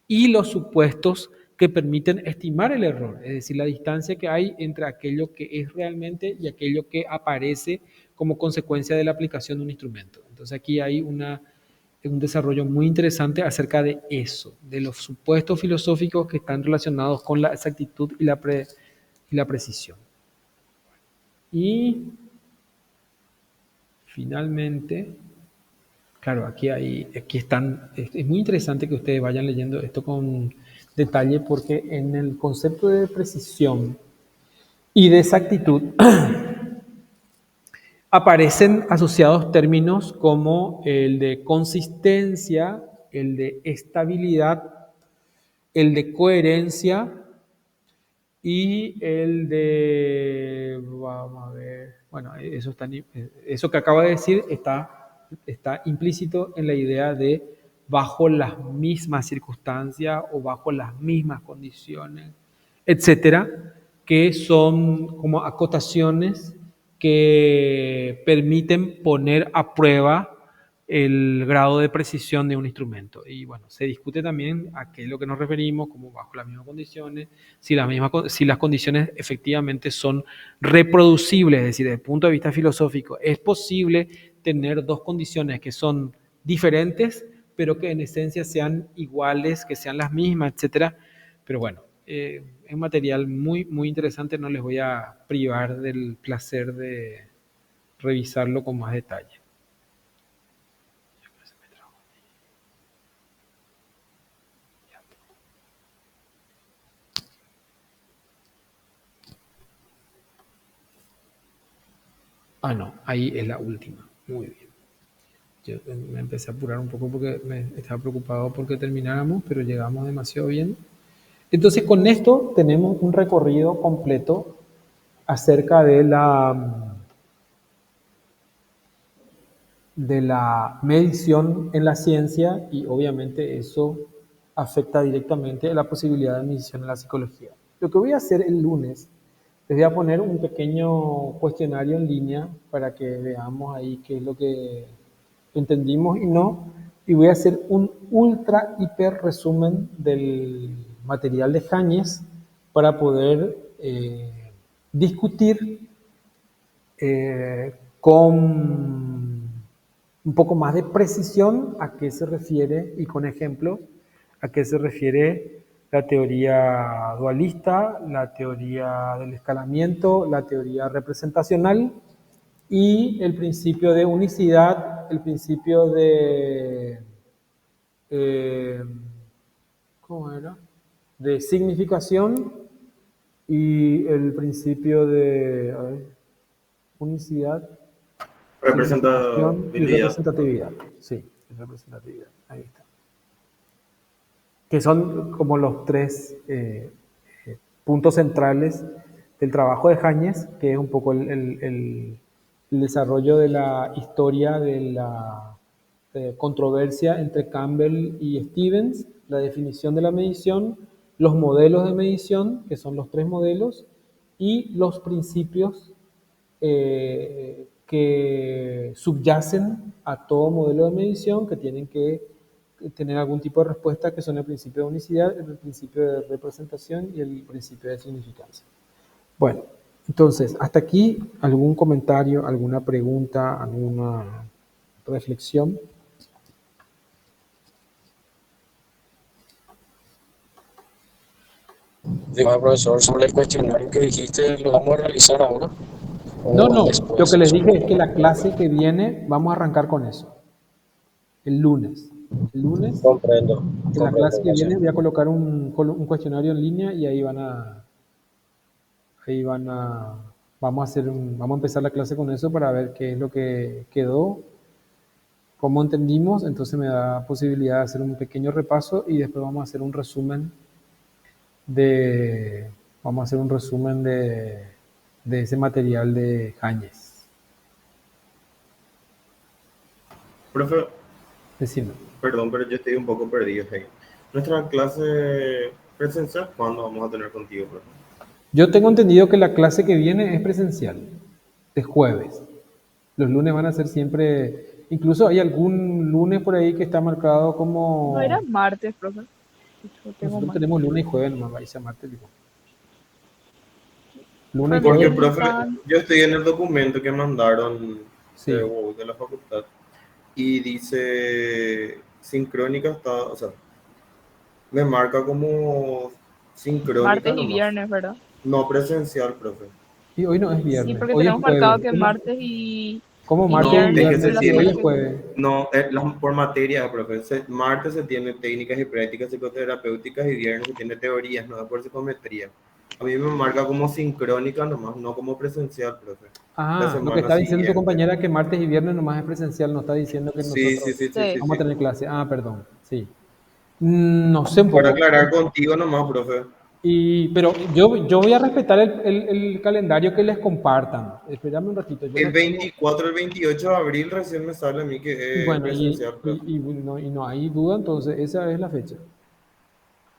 y los supuestos que permiten estimar el error, es decir, la distancia que hay entre aquello que es realmente y aquello que aparece como consecuencia de la aplicación de un instrumento. Entonces aquí hay un desarrollo muy interesante acerca de eso, de los supuestos filosóficos que están relacionados con la exactitud y la precisión. Y finalmente, claro, aquí están, es muy interesante que ustedes vayan leyendo esto con detalle porque en el concepto de precisión y de exactitud aparecen asociados términos como el de consistencia, el de estabilidad, el de coherencia y el de, vamos a ver, bueno, eso que acabo de decir está implícito en la idea de bajo las mismas circunstancias o bajo las mismas condiciones, etcétera, que son como acotaciones que permiten poner a prueba el grado de precisión de un instrumento. Y bueno, se discute también a qué es lo que nos referimos, como bajo las mismas condiciones, si las condiciones efectivamente son reproducibles, es decir, desde el punto de vista filosófico, es posible tener dos condiciones que son diferentes, pero que en esencia sean iguales, que sean las mismas, etcétera. Pero bueno, es un material muy, muy interesante, no les voy a privar del placer de revisarlo con más detalle. Ah, no, ahí es la última. Muy bien. Yo me empecé a apurar un poco porque me estaba preocupado porque termináramos, pero llegamos demasiado bien. Entonces, con esto tenemos un recorrido completo acerca de la medición en la ciencia, y obviamente eso afecta directamente a la posibilidad de medición en la psicología. Lo que voy a hacer el lunes, les voy a poner un pequeño cuestionario en línea para que veamos ahí qué es lo que entendimos y no, y voy a hacer un ultra hiper resumen del material de Jañez para poder discutir con un poco más de precisión a qué se refiere y con ejemplos a qué se refiere la teoría dualista, la teoría del escalamiento, la teoría representacional y el principio de unicidad, el principio de ¿cómo era? De significación y el principio de unicidad, significación y representatividad. Sí, representatividad. Ahí está. Que son como los tres puntos centrales del trabajo de Jañez, que es un poco el desarrollo de la historia de la controversia entre Campbell y Stevens, la definición de la medición, los modelos de medición, que son los tres modelos, y los principios que subyacen a todo modelo de medición, que tienen que tener algún tipo de respuesta, que son el principio de unicidad, el principio de representación y el principio de significancia. Bueno, entonces, hasta aquí, ¿algún comentario, alguna pregunta, alguna reflexión? Digo, profesor, sobre el cuestionario que dijiste, ¿lo vamos a realizar ahora? No, ¿O no, después? lo que les dije es que la clase que viene vamos a arrancar con eso, el lunes. El lunes, Comprendo, en la clase que gracias. viene voy a colocar un cuestionario en línea y vamos a empezar la clase con eso para ver qué es lo que quedó, cómo entendimos, entonces me da posibilidad de hacer un pequeño repaso y después vamos a hacer un resumen de ese material de Jañez. Profe, Decime. perdón, pero yo estoy un poco perdido ahí. Nuestra clase presencial, ¿cuándo vamos a tener contigo, profe? Yo tengo entendido que la clase que viene es presencial, es jueves. Los lunes van a ser siempre, incluso hay algún lunes por ahí que está marcado como... No era martes, profe. Yo tengo Nosotros mal. tenemos lunes y jueves, nomás vais a martes, digo. Lunes y Pero Porque, jueves, profe, yo estoy en el documento que mandaron sí. de la facultad y dice sincrónica, o sea, me marca como sincrónica martes y nomás. viernes, ¿verdad? No presencial, profe. Y hoy no es Sí, viernes, porque hoy es tenemos marcado jueves. que martes y ¿Cómo y martes y No, es que viernes se de la viernes? Sí, hoy semana es que viene. jueves. No, por materia, profe. Martes se tiene técnicas y prácticas psicoterapéuticas y viernes se tiene teorías, no por psicometría. A mí me marca como sincrónica nomás, no como presencial, profe. La Ah, lo que semana está diciendo tu siguiente. compañera que martes y viernes nomás es presencial, no está diciendo que Sí, sí, nosotros sí, sí, Sí. sí, vamos a sí. tener clase. Ah, perdón, sí. No sé un Para poco. aclarar contigo nomás, profe. Pero yo voy a respetar el calendario que les compartan. Espérame un ratito, yo El no tengo... 24, el 28 de abril recién me sale a mí Y que es bueno, presencial, profe. y no hay duda, entonces esa es la fecha.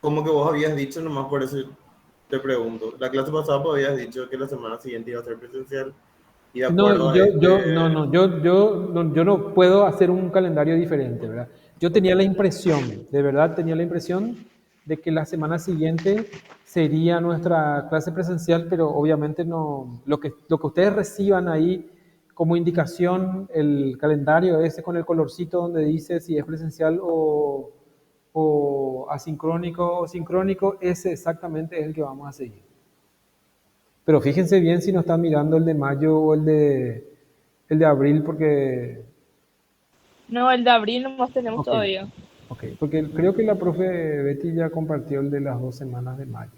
Como que vos habías dicho, nomás por eso te pregunto. La clase pasada pues, habías dicho que la semana siguiente iba a ser presencial y de No, acuerdo a este... yo no puedo hacer un calendario diferente, ¿verdad? Yo tenía la impresión, de verdad tenía la impresión de que la semana siguiente sería nuestra clase presencial, pero obviamente no, lo que ustedes reciban ahí como indicación el calendario ese con el colorcito donde dice si es presencial o asincrónico o sincrónico, ese exactamente es el que vamos a seguir. Pero fíjense bien si no están mirando el de mayo o el de abril, porque... No, el de abril nomás tenemos Ok, todavía. ok, porque creo que la profe Betty ya compartió el de las 2 semanas de mayo.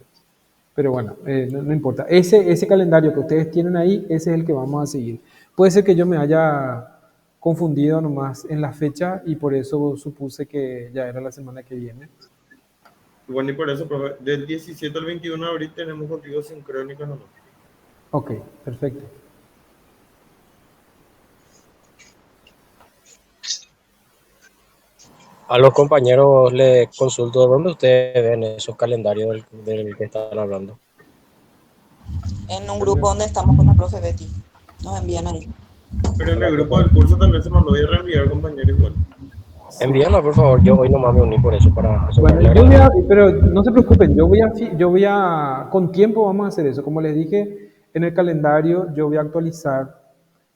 Pero bueno, no importa. Ese calendario que ustedes tienen ahí, ese es el que vamos a seguir. Puede ser que yo me haya confundido nomás en la fecha y por eso supuse que ya era la semana que viene. Bueno, y por eso, profe, del 17 al 21 de abril tenemos contigo sincrónicos nomás. Ok, perfecto. A los compañeros les consulto dónde ustedes ven esos calendarios del que están hablando. En un grupo donde estamos con la profe Betty. Nos envían ahí. Pero en el grupo del curso también se mandó a reenviar, compañero, igual. Envíenla, por favor. Yo hoy nomás me uní por eso para Bueno, hacerle pero no se preocupen, con tiempo vamos a hacer eso. Como les dije, en el calendario yo voy a actualizar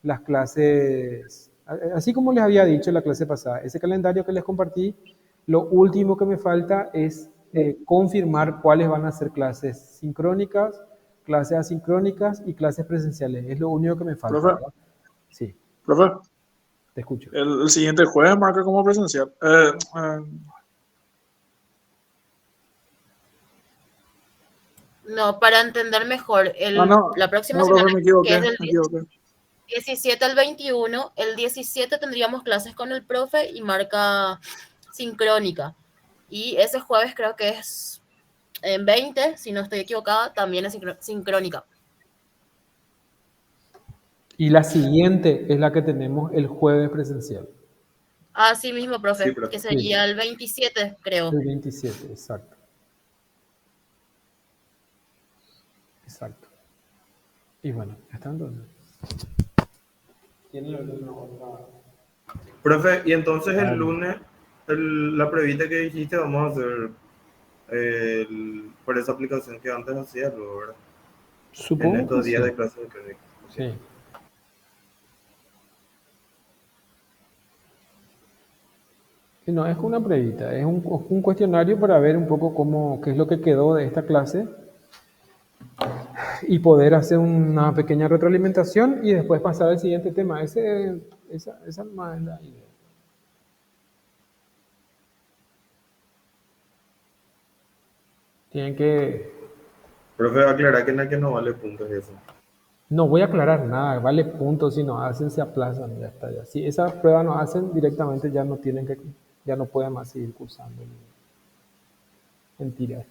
las clases, así como les había dicho en la clase pasada. Ese calendario que les compartí, lo último que me falta es confirmar cuáles van a ser clases sincrónicas, clases asincrónicas y clases presenciales. Es lo único que me falta, Profe, ¿verdad? Sí, profe, te escucho. el siguiente jueves marca como presencial. No, para entender mejor, No, la próxima no, semana, profe, me que equivoqué, es del me equivoqué. 17 al 21, el 17 tendríamos clases con el profe y marca sincrónica. Y ese jueves creo que es en 20, si no estoy equivocada, también es sincrónica. Y la siguiente es la que tenemos el jueves presencial. Así mismo, profe, Sí, profe. que sería el 27, creo. El 27, exacto. Exacto. Y bueno, ¿están dónde? ¿Tienen alguna otra? Profe, y entonces el lunes, la previta que dijiste, vamos a hacer por esa aplicación que antes hacías, ¿verdad? En Supongo que estos días sí. de clase de clínica. Sí. Sí, no, es una previta, es un cuestionario para ver un poco qué es lo que quedó de esta clase y poder hacer una pequeña retroalimentación y después pasar al siguiente tema. Esa más es la idea. Tienen que... Profe, aclarar que en la que no vale puntos eso. No voy a aclarar nada, vale puntos, si no hacen se aplazan, ya está. Ya. Si esa prueba no hacen, directamente ya no pueden más seguir cursando. Mentira.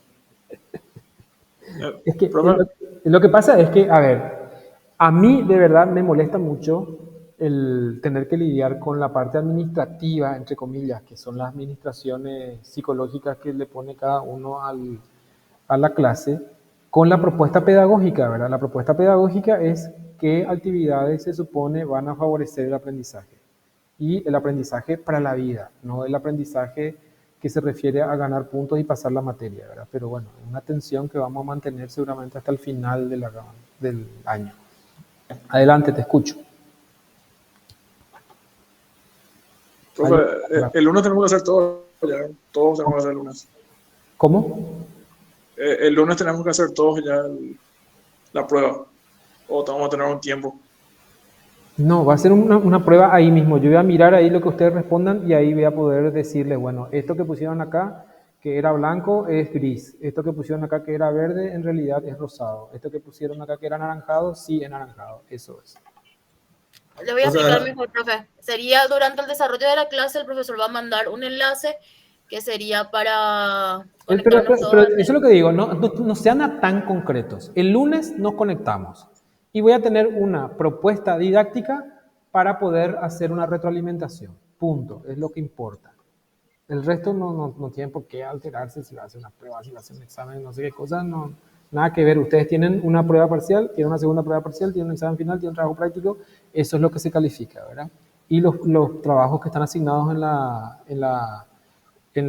Es que Profe, lo que pasa es que, a ver, a mí de verdad me molesta mucho el tener que lidiar con la parte administrativa, entre comillas, que son las administraciones psicológicas que le pone cada uno a la clase, con la propuesta pedagógica, ¿verdad? La propuesta pedagógica es qué actividades se supone van a favorecer el aprendizaje. Y el aprendizaje para la vida, no el aprendizaje que se refiere a ganar puntos y pasar la materia, ¿verdad? Pero bueno, una tensión que vamos a mantener seguramente hasta el final del año. Adelante, te escucho. profe, el lunes tenemos que hacer todo, ya, todos tenemos que hacer el lunes. ¿Cómo? El lunes tenemos que hacer todos ya la prueba, o vamos a tener un tiempo. No, va a ser una prueba ahí mismo. Yo voy a mirar ahí lo que ustedes respondan y ahí voy a poder decirles, bueno, esto que pusieron acá, que era blanco, es gris. Esto que pusieron acá, que era verde, en realidad es rosado. Esto que pusieron acá, que era anaranjado, sí, es anaranjado. Eso es. Le voy a explicar mejor, profe. Sería durante el desarrollo de la clase, el profesor va a mandar un enlace que sería para conectarnos todos. Pero eso es lo que digo, no sean tan concretos. El lunes nos conectamos y voy a tener una propuesta didáctica para poder hacer una retroalimentación. Punto, es lo que importa. El resto no tiene por qué alterarse si va a hacer una prueba, si va a hacer un examen, no sé qué cosas, no, nada que ver. Ustedes tienen una prueba parcial, tienen una segunda prueba parcial, tienen un examen final, tienen un trabajo práctico, eso es lo que se califica, ¿verdad? Y los trabajos que están asignados en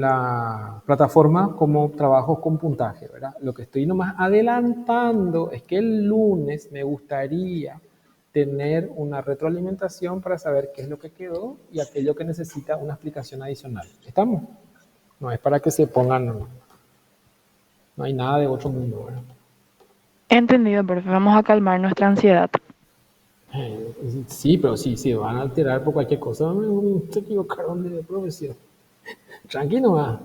la plataforma como trabajos con puntaje, ¿verdad? Lo que estoy nomás adelantando es que el lunes me gustaría tener una retroalimentación para saber qué es lo que quedó y aquello que necesita una explicación adicional. ¿Estamos? No es para que se pongan, no hay nada de otro mundo, ¿verdad? Entendido, profe. Vamos a calmar nuestra ansiedad. Sí, pero sí, se van a alterar por cualquier cosa. Se equivocaron de profesión. Tranquilo, va.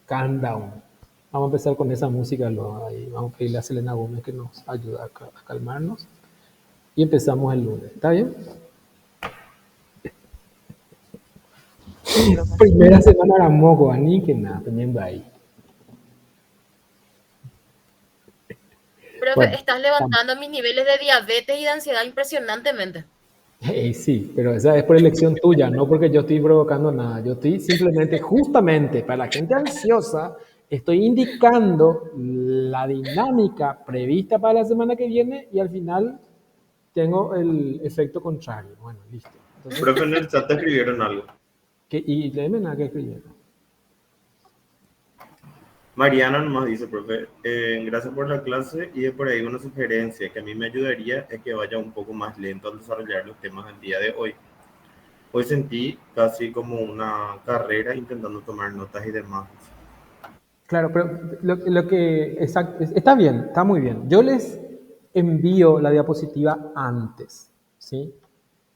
Calm down. Vamos a empezar con esa música. Ahí. Vamos a pedirle a Selena Gómez que nos ayude a calmarnos. Y empezamos el lunes. ¿Está bien? Primera semana era moco, ni que nada, teniendo ahí. Profe, Bueno, estás levantando mis niveles de diabetes y de ansiedad impresionantemente. sí, pero esa es por elección tuya, no porque yo estoy provocando nada. Yo estoy simplemente, justamente para la gente ansiosa, estoy indicando la dinámica prevista para la semana que viene y al final tengo el efecto contrario. Bueno, listo. Entonces, Profe, en el chat te escribieron algo. y léeme nada que escribieron. Mariana nomás dice, profe, gracias por la clase y de por ahí una sugerencia que a mí me ayudaría es que vaya un poco más lento al desarrollar los temas del día de hoy. Hoy sentí casi como una carrera intentando tomar notas y demás. Claro, pero lo que está bien, está muy bien. Yo les envío la diapositiva antes, ¿sí?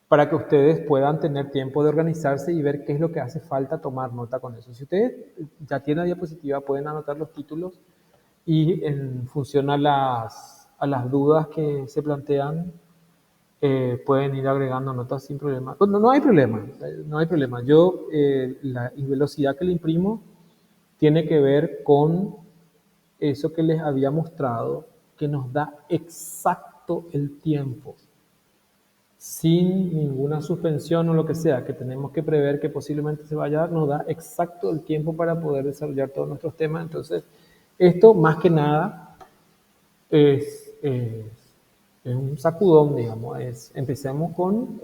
Para que ustedes puedan tener tiempo de organizarse y ver qué es lo que hace falta tomar nota con eso. Si ustedes ya tienen la diapositiva, pueden anotar los títulos y en función a las dudas que se plantean, pueden ir agregando notas sin problema. No hay problema, no hay problema. Yo, la velocidad que le imprimo tiene que ver con eso que les había mostrado, que nos da exacto el tiempo, sin ninguna suspensión o lo que sea, que tenemos que prever que posiblemente se vaya a dar, nos da exacto el tiempo para poder desarrollar todos nuestros temas. Entonces, esto más que nada es un sacudón, digamos. Empecemos con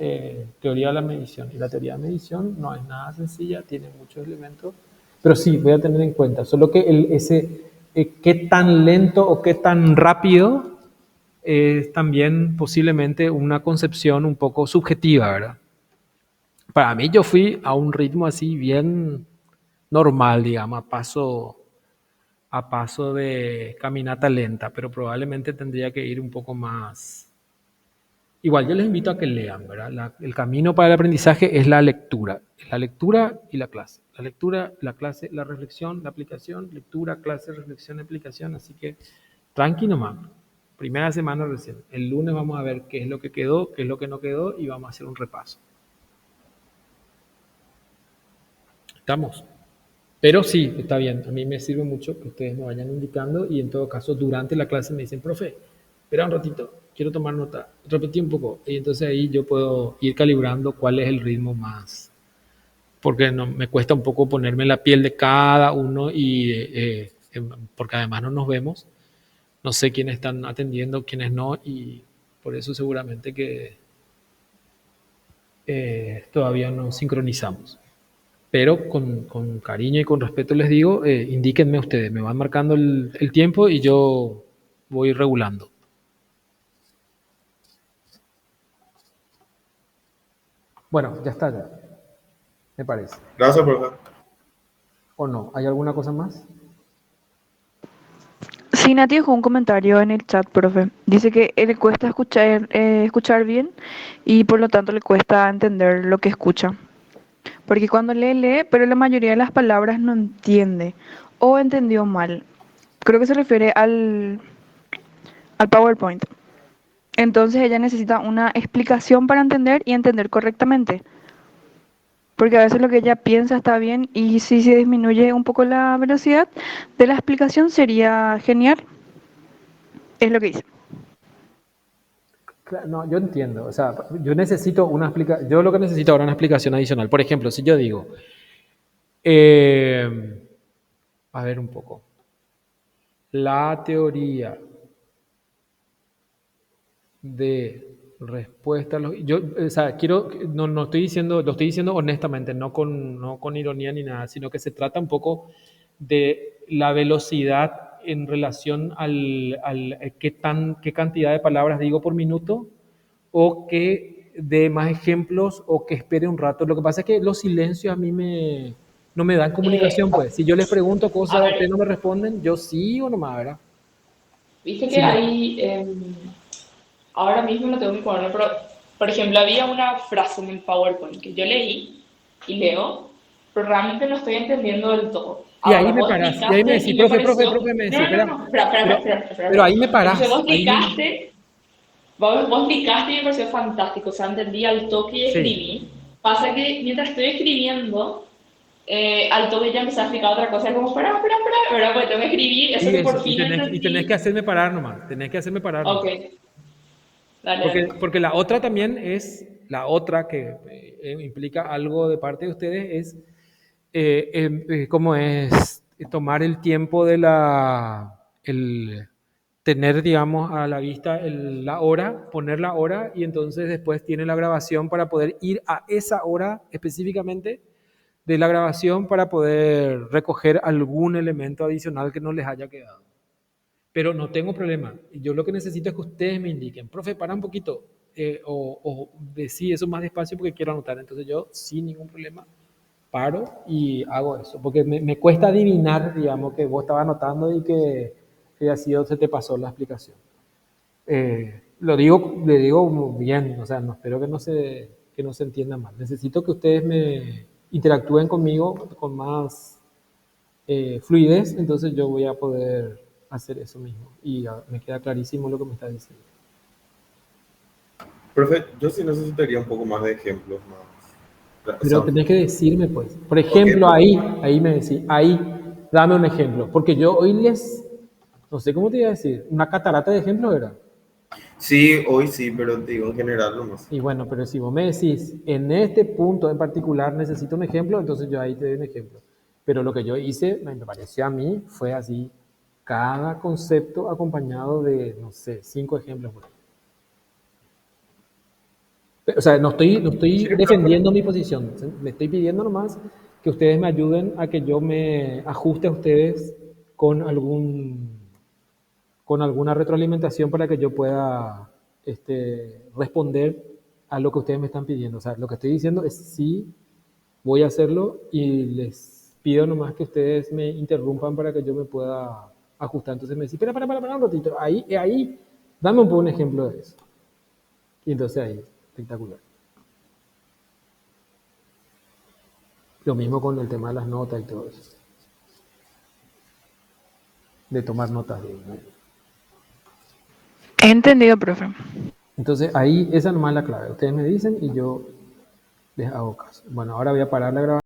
teoría de la medición. Y la teoría de medición no es nada sencilla, tiene muchos elementos, pero sí, voy a tener en cuenta. Solo que qué tan lento o qué tan rápido es también posiblemente una concepción un poco subjetiva, ¿verdad? Para mí yo fui a un ritmo así bien normal, digamos, a paso de caminata lenta, pero probablemente tendría que ir un poco más. Igual, yo les invito a que lean, ¿verdad? El camino para el aprendizaje es la lectura y la clase. La lectura, la clase, la reflexión, la aplicación, lectura, clase, reflexión, aplicación. Así que tranqui nomás. Primera semana recién. El lunes vamos a ver qué es lo que quedó, qué es lo que no quedó y vamos a hacer un repaso. ¿Estamos? Pero sí, está bien. A mí me sirve mucho que ustedes me vayan indicando y en todo caso durante la clase me dicen, profe, espera un ratito, quiero tomar nota, repetí un poco. Y entonces ahí yo puedo ir calibrando cuál es el ritmo más. Porque no, me cuesta un poco ponerme en la piel de cada uno y porque además no nos vemos. No sé quiénes están atendiendo, quiénes no, y por eso seguramente que todavía no sincronizamos. Pero con cariño y con respeto les digo, indíquenme ustedes, me van marcando el tiempo y yo voy regulando. Bueno, ya está, ya, me parece. Gracias, profe. ¿O no? ¿Hay alguna cosa más? Sí, Nati dejó un comentario en el chat, profe. Dice que le cuesta escuchar bien y por lo tanto le cuesta entender lo que escucha. Porque cuando lee, pero la mayoría de las palabras no entiende o entendió mal. Creo que se refiere al PowerPoint. Entonces ella necesita una explicación para entender y entender correctamente. Porque a veces lo que ella piensa está bien y si se disminuye un poco la velocidad de la explicación sería genial. Es lo que dice. Claro, no, yo entiendo. O sea, yo necesito yo lo que necesito ahora es una explicación adicional. Por ejemplo, si yo digo, a ver un poco, la teoría de respuesta a los. Yo, o sea, no estoy diciendo, lo estoy diciendo honestamente, no con ironía ni nada, sino que se trata un poco de la velocidad en relación qué cantidad de palabras digo por minuto o que dé más ejemplos o que espere un rato. Lo que pasa es que los silencios a mí no me dan comunicación, pues. Si yo les pregunto A cosas, ustedes ver, no me responden, yo sí o nomás, ¿verdad? viste que Si me, hay, ahora mismo no tengo mi cuaderno, pero por ejemplo, había una frase en el PowerPoint que yo leí y leo, pero realmente no estoy entendiendo del todo. y ahí Ahora, me vos parás, y ahí me explicaste decís, y me profe, pareció. me decís, No, no, espera, no, no, espera, espera, pero, espera, espera, pero espera. ahí me Entonces vos parás, ahí me, explicaste, vos explicaste y me pareció fantástico, o sea, entendí al toque y sí, escribí. Pasa que mientras estoy escribiendo, al toque ya empecé a explicar otra cosa, como, espera, ¿verdad? Porque tengo que escribir eso y que eso, por fin y tenés que entendí. hacerme parar nomás, tenés que hacerme parar Ok, nomás. dale, Porque, dale. porque la otra también es, la otra que implica algo de parte de ustedes es, cómo es tomar el tiempo de tener, digamos, a la vista la hora, poner la hora y entonces después tiene la grabación para poder ir a esa hora específicamente de la grabación para poder recoger algún elemento adicional que no les haya quedado. Pero no tengo problema. Yo lo que necesito es que ustedes me indiquen, profe, para un poquito, o decí eso más despacio porque quiero anotar. Entonces yo, sin ningún problema, paro y hago eso. Porque me cuesta adivinar, digamos, que vos estabas anotando y que así se te pasó la explicación. Le digo bien, o sea, no espero que no se entienda mal. Necesito que ustedes me interactúen conmigo con más fluidez, entonces yo voy a poder hacer eso mismo. Y me queda clarísimo lo que me está diciendo. Profe, yo sí necesitaría un poco más de ejemplos, más. O Pero sea, tenés que decirme, pues. Por ok, ejemplo, profe. ahí me decís, ahí, dame un ejemplo. Porque yo hoy no sé cómo te iba a decir, una catarata de ejemplos era. Sí, hoy sí, pero te digo en general nomás. Y bueno, pero si vos me decís, en este punto en particular necesito un ejemplo, entonces yo ahí te doy un ejemplo. Pero lo que yo hice, me pareció a mí, fue así, cada concepto acompañado de, no sé, 5 ejemplos. Por ahí. O sea, no Sí, estoy profe. defendiendo mi posición, me estoy pidiendo nomás que ustedes me ayuden a que yo me ajuste a ustedes con con alguna retroalimentación para que yo pueda responder a lo que ustedes me están pidiendo. O sea, lo que estoy diciendo es sí, voy a hacerlo y les pido nomás que ustedes me interrumpan para que yo me pueda ajustar. Entonces me decís, para un ratito, ahí, dame un ejemplo de eso. Y entonces ahí, espectacular. Lo mismo con el tema de las notas y todo eso. De tomar notas. He entendido, profe. Entonces ahí, esa nomás es la clave. Ustedes me dicen y yo les hago caso. Bueno, ahora voy a parar la grabación.